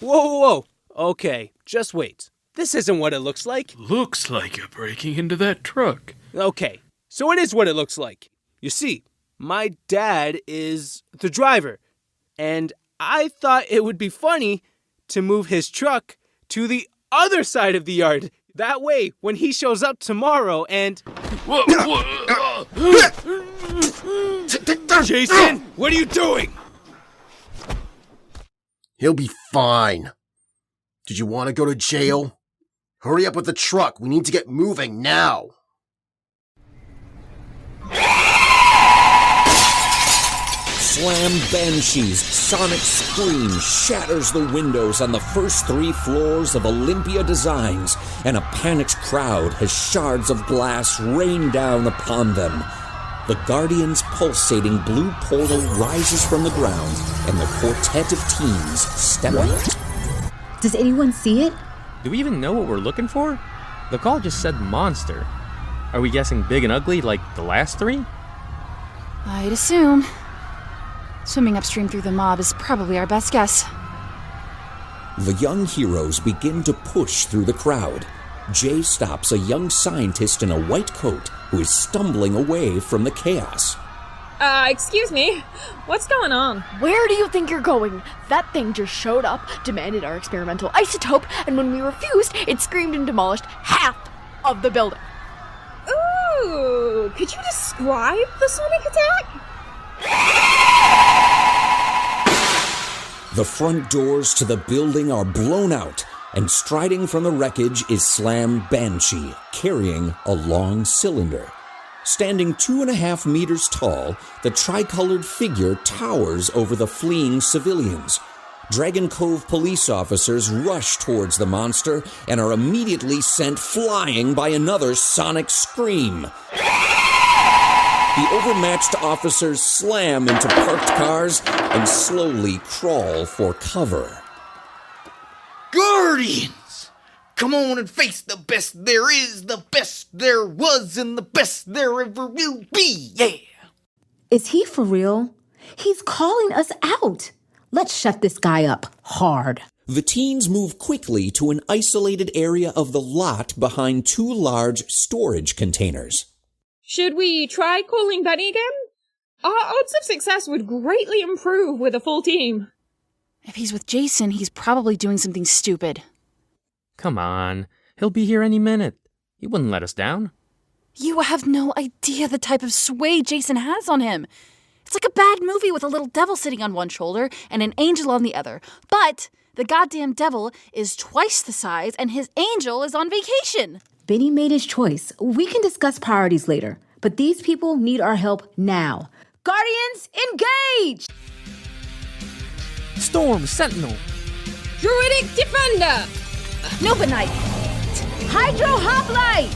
Whoa. Okay, just wait. This isn't what it looks like. Looks like you're breaking into that truck. Okay, so it is what it looks like. You see, my dad is the driver, and I thought it would be funny to move his truck to the other side of the yard That way, when he shows up tomorrow and... Jason, what are you doing? He'll be fine. Did you want to go to jail? Hurry up with the truck. We need to get moving now. Slam Banshee's sonic scream shatters the windows on the first 3 floors of Olympia Designs, and a panicked crowd has shards of glass rain down upon them. The Guardian's pulsating blue portal rises from the ground, and the quartet of teens step out. Does anyone see it? Do we even know what we're looking for? The call just said monster. Are we guessing big and ugly like the last 3? I'd assume. Swimming upstream through the mob is probably our best guess. The young heroes begin to push through the crowd. Jay stops a young scientist in a white coat who is stumbling away from the chaos. Excuse me. What's going on? Where do you think you're going? That thing just showed up, demanded our experimental isotope, and when we refused, it screamed and demolished half of the building. Ooh, could you describe the sonic attack? The front doors to the building are blown out, and striding from the wreckage is Slam Banshee, carrying a long cylinder. Standing 2.5 meters tall, the tricolored figure towers over the fleeing civilians. Dragon Cove police officers rush towards the monster and are immediately sent flying by another sonic scream. The overmatched officers slam into parked cars and slowly crawl for cover. Guardians! Come on and face the best there is, the best there was, and the best there ever will be, yeah! Is he for real? He's calling us out. Let's shut this guy up hard. The teens move quickly to an isolated area of the lot behind 2 large storage containers. Should we try calling Benny again? Our odds of success would greatly improve with a full team. If he's with Jason, he's probably doing something stupid. Come on. He'll be here any minute. He wouldn't let us down. You have no idea the type of sway Jason has on him. It's like a bad movie with a little devil sitting on one shoulder and an angel on the other. But the goddamn devil is twice the size and his angel is on vacation. Benny made his choice. We can discuss priorities later, but these people need our help now. Guardians, engage! Storm Sentinel! Druidic Defender! Nova Knight! Hydro Hoplite!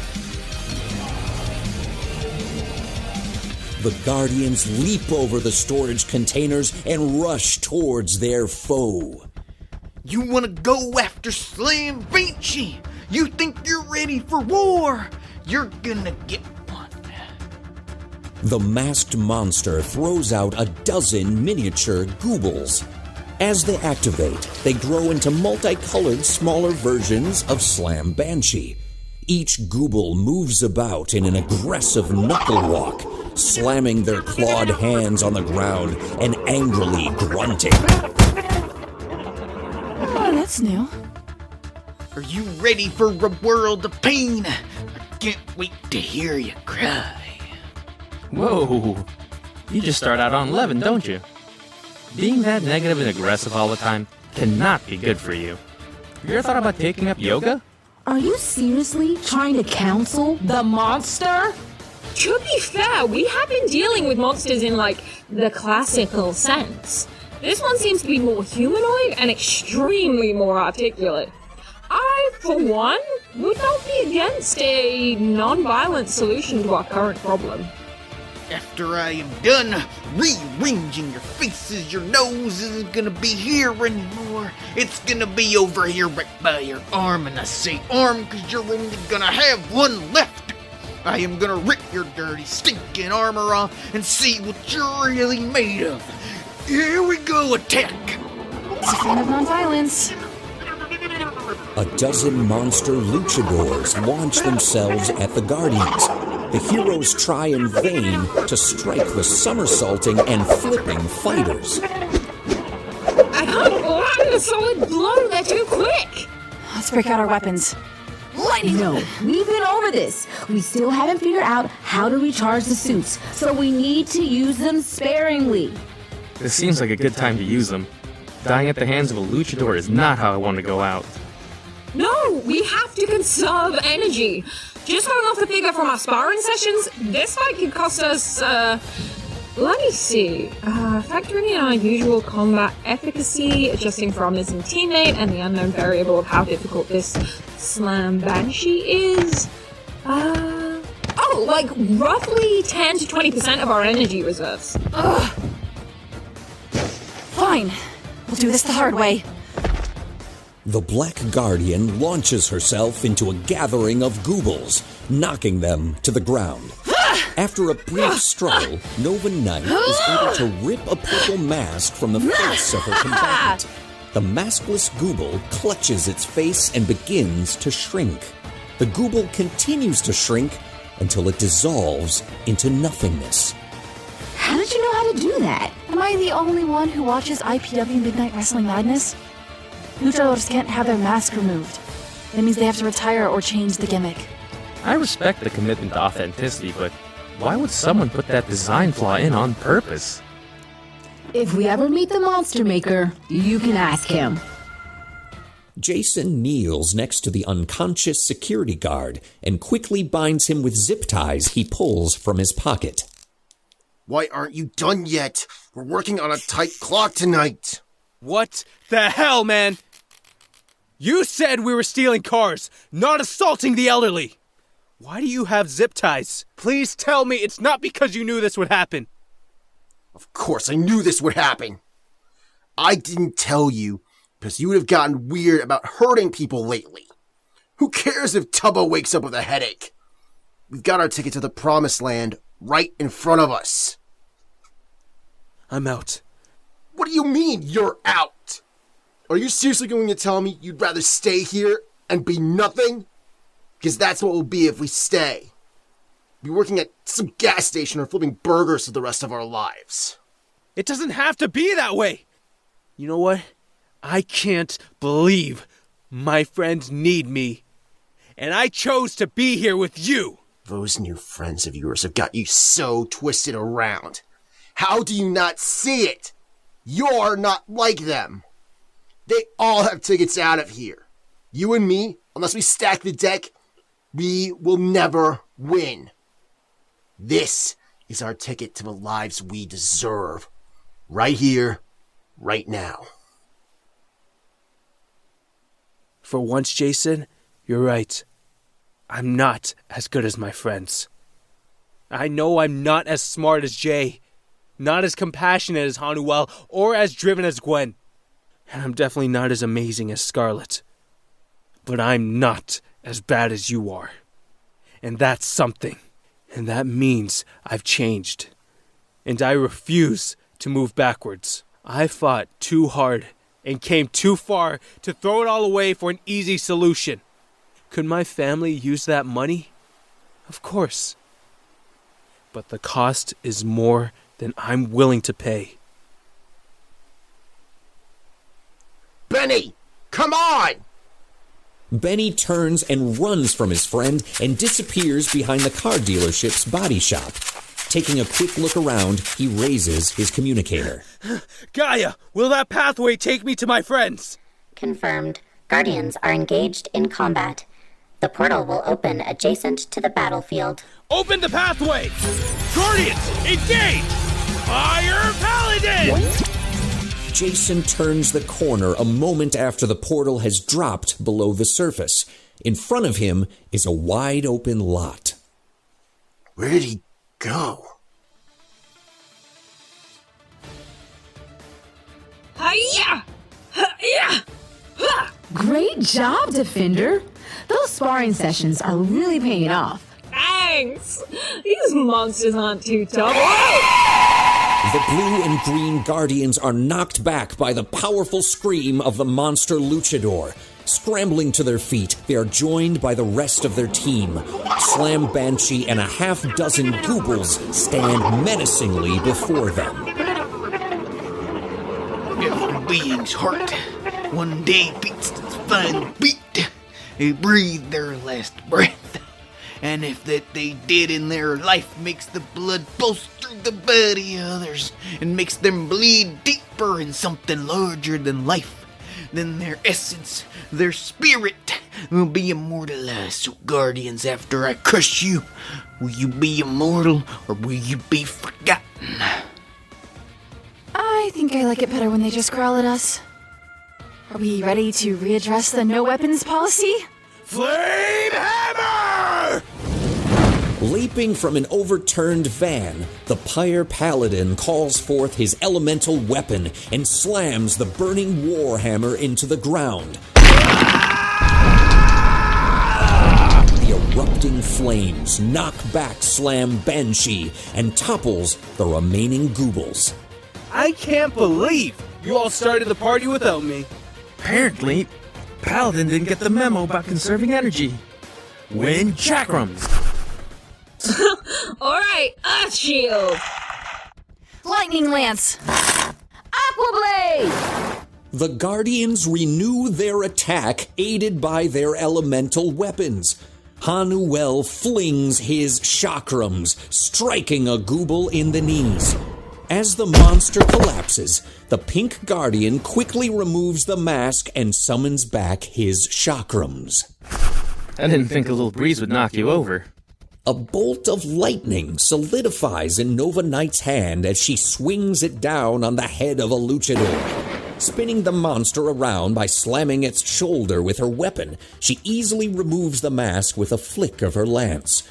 The Guardians leap over the storage containers and rush towards their foe. You wanna go after Slam Banshee? You think you're ready for war? You're gonna get one. The masked monster throws out a dozen miniature Goulds. As they activate, they grow into multicolored smaller versions of Slam Banshee. Each Gould moves about in an aggressive knuckle walk, slamming their clawed hands on the ground and angrily grunting. Oh, that's new. Are you ready for a world of pain? I can't wait to hear you cry. Whoa. You just start out on 11, don't you? Being that negative and aggressive all the time cannot be good for you. You ever thought about taking up yoga? Are you seriously trying to counsel the monster? To be fair, we have been dealing with monsters in, the classical sense. This one seems to be more humanoid and extremely more articulate. I, for one, would not be against a non-violent solution to our current problem. After I am done rearranging your faces, your nose isn't gonna be here anymore. It's gonna be over here right by your arm, and I say arm because you're only gonna have one left. I am gonna rip your dirty, stinking armor off and see what you're really made of. Here we go, attack! It's a fan of non-violence. A dozen monster luchadors launch themselves at the Guardians. The heroes try in vain to strike the somersaulting and flipping fighters. I can't land a solid blow, they're too quick! Let's break out our weapons. No, we've been over this. We still haven't figured out how to recharge the suits, so we need to use them sparingly. This seems like a good time to use them. Dying at the hands of a luchador is not how I want to go out. No, we have to conserve energy. Just going off the figure from our sparring sessions, this fight could cost us, let me see. Factoring in our usual combat efficacy, adjusting for our missing teammate, and the unknown variable of how difficult this slam Banshee is. Like roughly 10 to 20% of our energy reserves. Ugh. Fine. We'll do this the hard way. The Black Guardian launches herself into a gathering of goobles, knocking them to the ground. After a brief struggle, Nova Knight is able to rip a purple mask from the face of her combatant. The maskless gooble clutches its face and begins to shrink. The gooble continues to shrink until it dissolves into nothingness. How did you know how to do that? Am I the only one who watches IPW Midnight Wrestling Madness? Luchadors can't have their mask removed. That means they have to retire or change the gimmick. I respect the commitment to authenticity, but why would someone put that design flaw in on purpose? If we ever meet the Monster Maker, you can ask him. Jason kneels next to the unconscious security guard and quickly binds him with zip ties he pulls from his pocket. Why aren't you done yet? We're working on a tight clock tonight. What the hell, man? You said we were stealing cars, not assaulting the elderly. Why do you have zip ties? Please tell me it's not because you knew this would happen. Of course I knew this would happen. I didn't tell you because you would have gotten weird about hurting people lately. Who cares if Tubbo wakes up with a headache? We've got our ticket to the promised land right in front of us. I'm out. What do you mean, you're out? Are you seriously going to tell me you'd rather stay here and be nothing? Because that's what we'll be if we stay. We'll be working at some gas station or flipping burgers for the rest of our lives. It doesn't have to be that way. You know what? I can't believe my friends need me. And I chose to be here with you. Those new friends of yours have got you so twisted around. How do you not see it? You're not like them. They all have tickets out of here. You and me, unless we stack the deck, we will never win. This is our ticket to the lives we deserve. Right here, right now. For once, Jason, you're right. I'm not as good as my friends. I know I'm not as smart as Jay, not as compassionate as Ha-Nuel, or as driven as Gwen. And I'm definitely not as amazing as Scarlett. But I'm not as bad as you are. And that's something. And that means I've changed. And I refuse to move backwards. I fought too hard and came too far to throw it all away for an easy solution. Could my family use that money? Of course. But the cost is more than I'm willing to pay. Benny, come on! Benny turns and runs from his friend and disappears behind the car dealership's body shop. Taking a quick look around, he raises his communicator. GAIA, will that pathway take me to my friends? Confirmed. Guardians are engaged in combat. The portal will open adjacent to the battlefield. Open the pathway! Guardians, engage! Fire Paladin! Jason turns the corner a moment after the portal has dropped below the surface. In front of him is a wide-open lot. Where did he go? Hi-ya! Ha-ya! Ha! Great job, Defender. Those sparring sessions are really paying off. Thanks! These monsters aren't too tough. The blue and green Guardians are knocked back by the powerful scream of the monster luchador. Scrambling to their feet, they are joined by the rest of their team. Slam Banshee and a half dozen goobles stand menacingly before them. Every being's heart one day beats its final beat, they breathe their last breath. And if that they did in their life makes the blood pulse through the body of others and makes them bleed deeper in something larger than life, then their essence, their spirit, will be immortalized. So, Guardians, after I crush you, will you be immortal or will you be forgotten? I think I like it better when they just growl at us. Are we ready to readdress the no weapons policy? Flame Hammer! Leaping from an overturned van, the Pyre Paladin calls forth his elemental weapon and slams the burning warhammer into the ground. The erupting flames knock back Slam Banshee and topples the remaining Goobles. I can't believe you all started the party without me. Apparently, Paladin didn't get the memo about conserving energy. Win chakrams. Alright, Earth Shield! Lightning Lance! Aquablade! The Guardians renew their attack, aided by their elemental weapons. Ha-Nuel flings his chakrams, striking a Gooble in the knees. As the monster collapses, the Pink Guardian quickly removes the mask and summons back his chakrams. I didn't think a little breeze would knock you over. A bolt of lightning solidifies in Nova Knight's hand as she swings it down on the head of a luchador. Spinning the monster around by slamming its shoulder with her weapon, she easily removes the mask with a flick of her lance.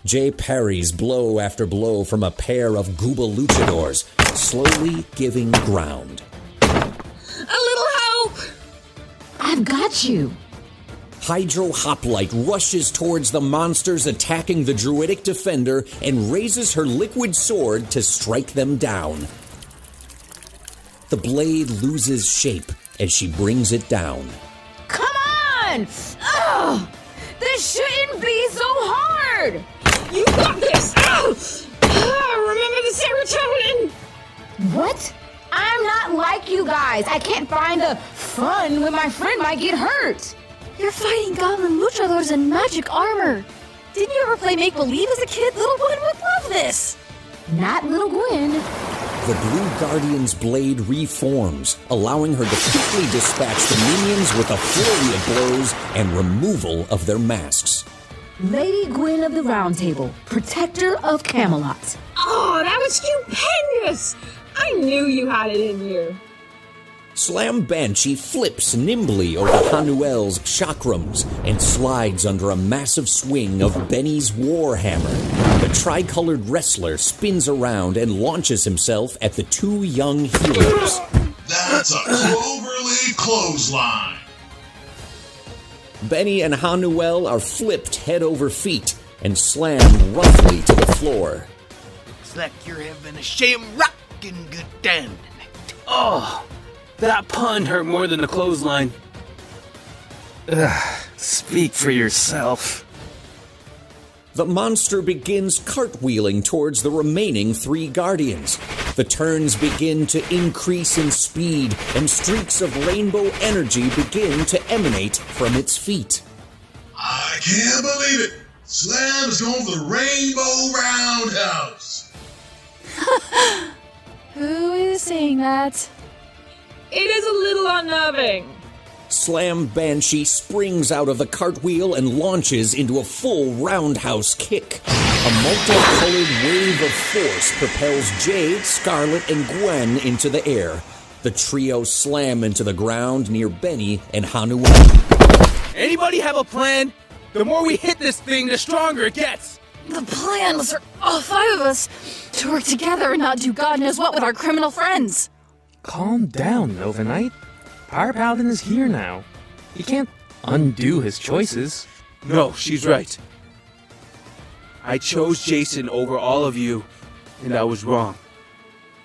Jay parries blow after blow from a pair of Gooble luchadors, slowly giving ground. A little help! I've got you. Hydro Hoplite rushes towards the monsters attacking the druidic defender and raises her liquid sword to strike them down. The blade loses shape as she brings it down. Come on! Ugh! This shouldn't be so hard! You got this! Remember the serotonin! What? I'm not like you guys. I can't find the fun when my friend might get hurt. You're fighting goblin luchadors in magic armor. Didn't you ever play make-believe as a kid? Little Gwen would love this. Not little Gwen. The Blue Guardian's blade reforms, allowing her to quickly dispatch the minions with a flurry of blows and removal of their masks. Lady Gwen of the Round Table, protector of Camelot. Oh, that was stupendous! I knew you had it in you. Slam Banshee flips nimbly over Ha-Nuel's chakrams and slides under a massive swing of Benny's warhammer. The tricolored wrestler spins around and launches himself at the two young heroes. That's a Cloverly clothesline. Benny and Ha-Nuel are flipped head over feet and slammed roughly to the floor. Looks like you're having a shamrockin' good time tonight. Oh, that pun hurt more than the clothesline. Speak for yourself. The monster begins cartwheeling towards the remaining three Guardians. The turns begin to increase in speed, and streaks of rainbow energy begin to emanate from its feet. I can't believe it! Slam's going for the Rainbow Roundhouse! Who is saying that? It is a little unnerving. Slam Banshee springs out of the cartwheel and launches into a full roundhouse kick. A multicolored wave of force propels Jade, Scarlett, and Gwen into the air. The trio slam into the ground near Benny and Ha-Nuel. Anybody have a plan? The more we hit this thing, the stronger it gets. The plan was for all five of us to work together and not do God knows what with our criminal friends. Calm down, Nova Knight. Pyre Paladin is here now. He can't undo his choices. No, she's right. I chose Jason over all of you, and I was wrong.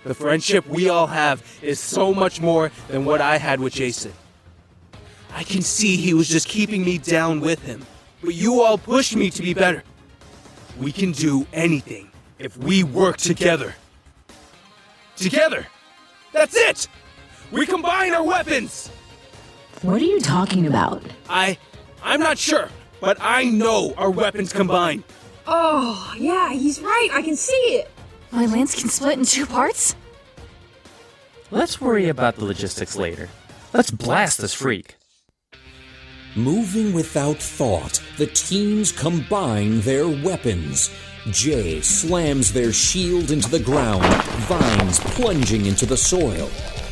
The friendship we all have is so much more than what I had with Jason. I can see he was just keeping me down with him, but you all pushed me to be better. We can do anything if we work together. Together! That's it! We combine our weapons! What are you talking about? I I'm not sure, but I know our weapons combine. Oh, yeah, he's right. I can see it. My lance can split in 2 parts? Let's worry about the logistics later. Let's blast this freak. Moving without thought, the teens combine their weapons. Jay slams their shield into the ground, vines plunging into the soil.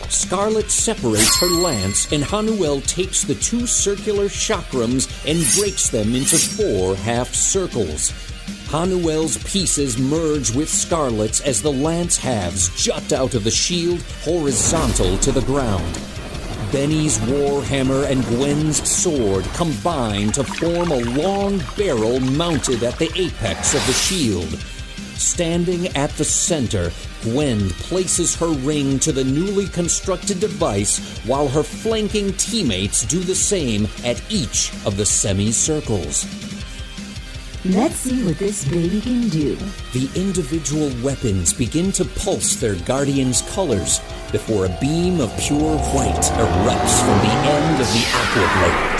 Scarlett separates her lance, and Ha-Nuel takes the 2 circular chakrams and breaks them into 4 half circles. Ha-Nuel's pieces merge with Scarlett's as the lance halves jut out of the shield horizontal to the ground. Benny's warhammer and Gwen's sword combine to form a long barrel mounted at the apex of the shield. Standing at the center, Gwen places her ring to the newly constructed device while her flanking teammates do the same at each of the semicircles. Let's see what this baby can do. The individual weapons begin to pulse their guardian's colors before a beam of pure white erupts from the end of the aqua blade.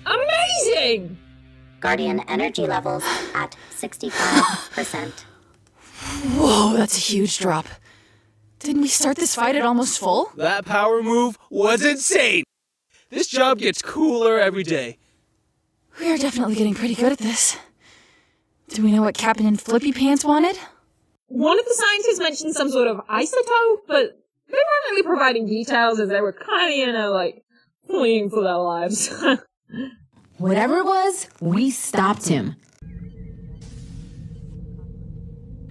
Amazing! Guardian energy levels at 65%. Whoa, that's a huge drop. Didn't we start this fight at almost full? That power move was insane! This job gets cooler every day. We are definitely getting pretty good at this. Do we know what Captain and Flippy Pants wanted? One of the scientists mentioned some sort of isotope, but they weren't really providing details as they were kind of, fleeing for their lives. Whatever it was, we stopped him.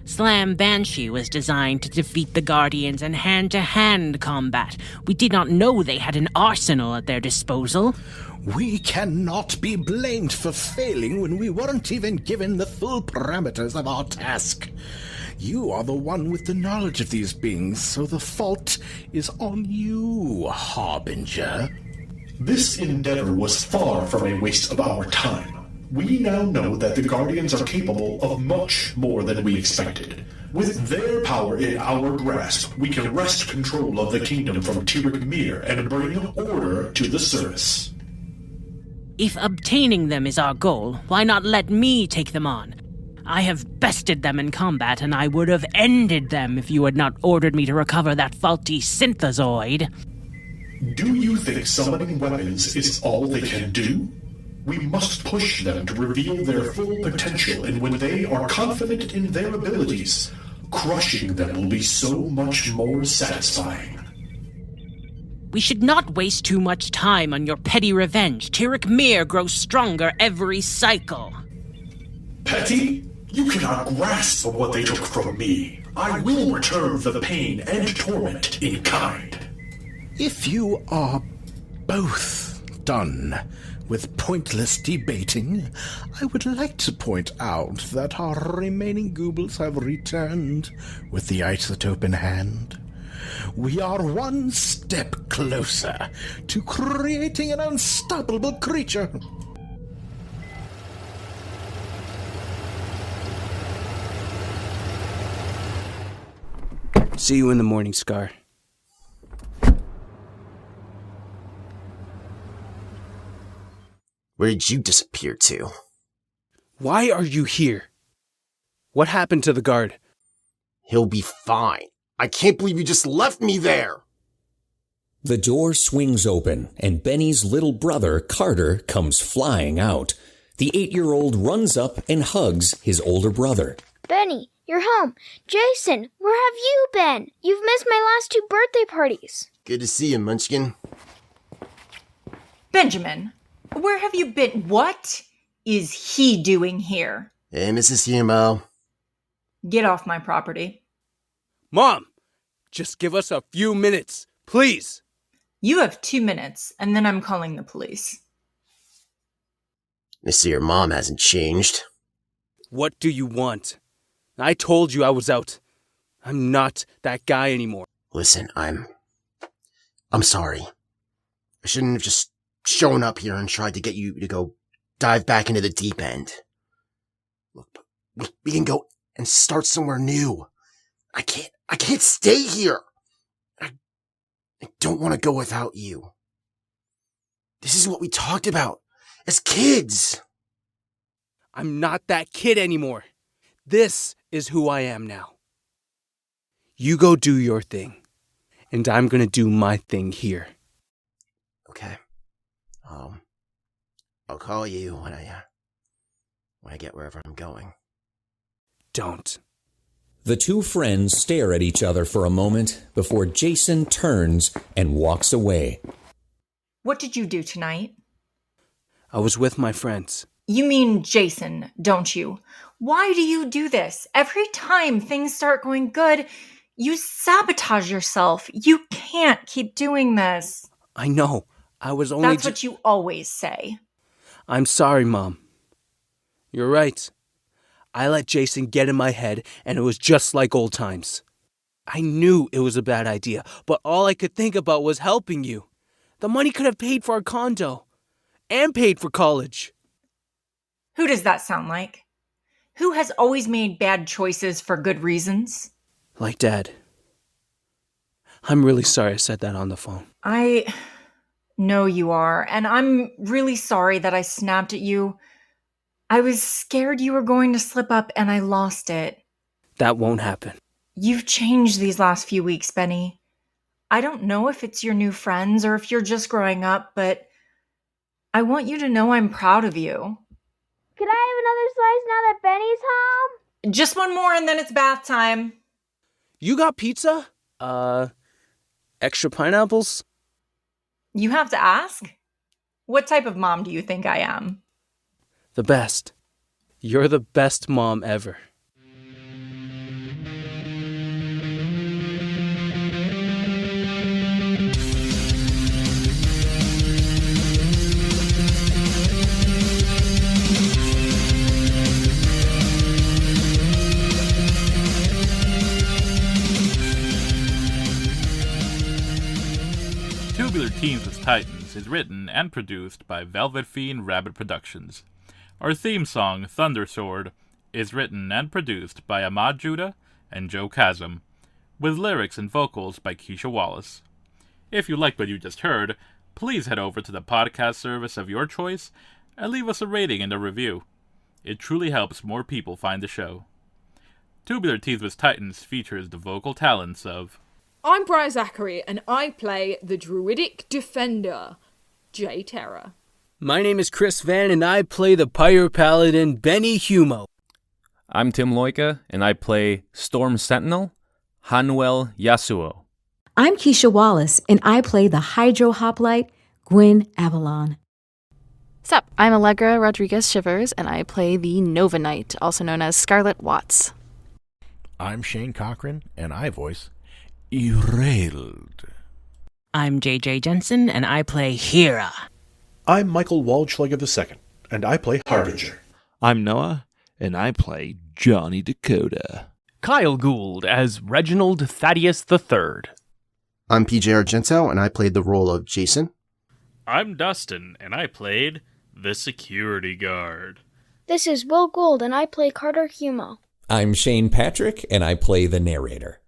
Slam Banshee was designed to defeat the Guardians in hand-to-hand combat. We did not know they had an arsenal at their disposal. We cannot be blamed for failing when we weren't even given the full parameters of our task. You are the one with the knowledge of these beings, so the fault is on you, Harbinger. This endeavor was far from a waste of our time. We now know that the Guardians are capable of much more than we expected. With their power in our grasp, we can wrest control of the kingdom from Tyrek Mir and bring order to the service. If obtaining them is our goal, why not let me take them on? I have bested them in combat, and I would have ended them if you had not ordered me to recover that faulty synthezoid. Do you think summoning weapons is all they can do? We must push them to reveal their full potential, and when they are confident in their abilities, crushing them will be so much more satisfying. We should not waste too much time on your petty revenge. Tyrek Mir grows stronger every cycle. Petty? You cannot grasp what they took from me. I will return the pain and torment in kind. If you are both done with pointless debating, I would like to point out that our remaining Goobles have returned with the isotope in hand. We are one step closer to creating an unstoppable creature. See you in the morning, Scar. Where did you disappear to? Why are you here? What happened to the guard? He'll be fine. I can't believe you just left me there! The door swings open, and Benny's little brother, Carter, comes flying out. The 8-year-old runs up and hugs his older brother. Benny, you're home. Jason, where have you been? You've missed my last 2 birthday parties. Good to see you, Munchkin. Benjamin, where have you been? What is he doing here? Hey, Mrs. Humo. Get off my property. Mom, just give us a few minutes, please. You have 2 minutes, and then I'm calling the police. I see your mom hasn't changed. What do you want? I told you I was out. I'm not that guy anymore. Listen, I'm sorry. I shouldn't have just shown up here and tried to get you to go dive back into the deep end. Look, we can go and start somewhere new. I can't stay here. I don't want to go without you. This is what we talked about as kids. I'm not that kid anymore. This is who I am now. You go do your thing, and I'm gonna do my thing here. Okay. I'll call you when I get wherever I'm going. Don't. The two friends stare at each other for a moment before Jason turns and walks away. What did you do tonight? I was with my friends. You mean Jason, don't you? Why do you do this? Every time things start going good, you sabotage yourself. You can't keep doing this. I know. I was only... That's what you always say. I'm sorry, Mom. You're right. I let Jason get in my head, and it was just like old times. I knew it was a bad idea, but all I could think about was helping you. The money could have paid for our condo and paid for college. Who does that sound like? Who has always made bad choices for good reasons? Like Dad. I'm really sorry I said that on the phone. I know you are, and I'm really sorry that I snapped at you. I was scared you were going to slip up, and I lost it. That won't happen. You've changed these last few weeks, Benny. I don't know if it's your new friends or if you're just growing up, but I want you to know I'm proud of you. Could I have another slice now that Benny's home? Just one more and then it's bath time. You got pizza? Extra pineapples? You have to ask? What type of mom do you think I am? The best. You're the best mom ever. Tubular Teens with Titans is written and produced by Velvet Fiend Rabbit Productions. Our theme song, Thunder Sword, is written and produced by Ahmad Joudah Joe Khasm, with lyrics and vocals by Keisha Wallace. If you liked what you just heard, please head over to the podcast service of your choice and leave us a rating and a review. It truly helps more people find the show. Tubular Teens with Titans features the vocal talents of... I'm Briar Zachary, and I play the Druidic Defender, Terra. My name is Chris Van, and I play the Pyro Paladin, Benny Humo. I'm Tim Loika, and I play Storm Sentinel, Ha-Nuel Yasao. I'm Keisha Wallace, and I play the Hydro Hoplite, Gwen Avalon. Sup, I'm Allegra Rodriguez Shivers, and I play the Nova Knight, also known as Scarlett Watts. I'm Shayne Cochran, and I voice Erald. I'm JJ Jenson, and I play Hera. I'm Michael Waldschlager II, and I play Harbinger. I'm Noah, and I play Johnny Dakota. Kyle Gould as Reginald Thaddeus III. I'm PJ Argento, and I played the role of Jason. I'm Dustin, and I played the security guard. This is Will Gould, and I play Carter Humo. I'm Shane Patrick, and I play the narrator.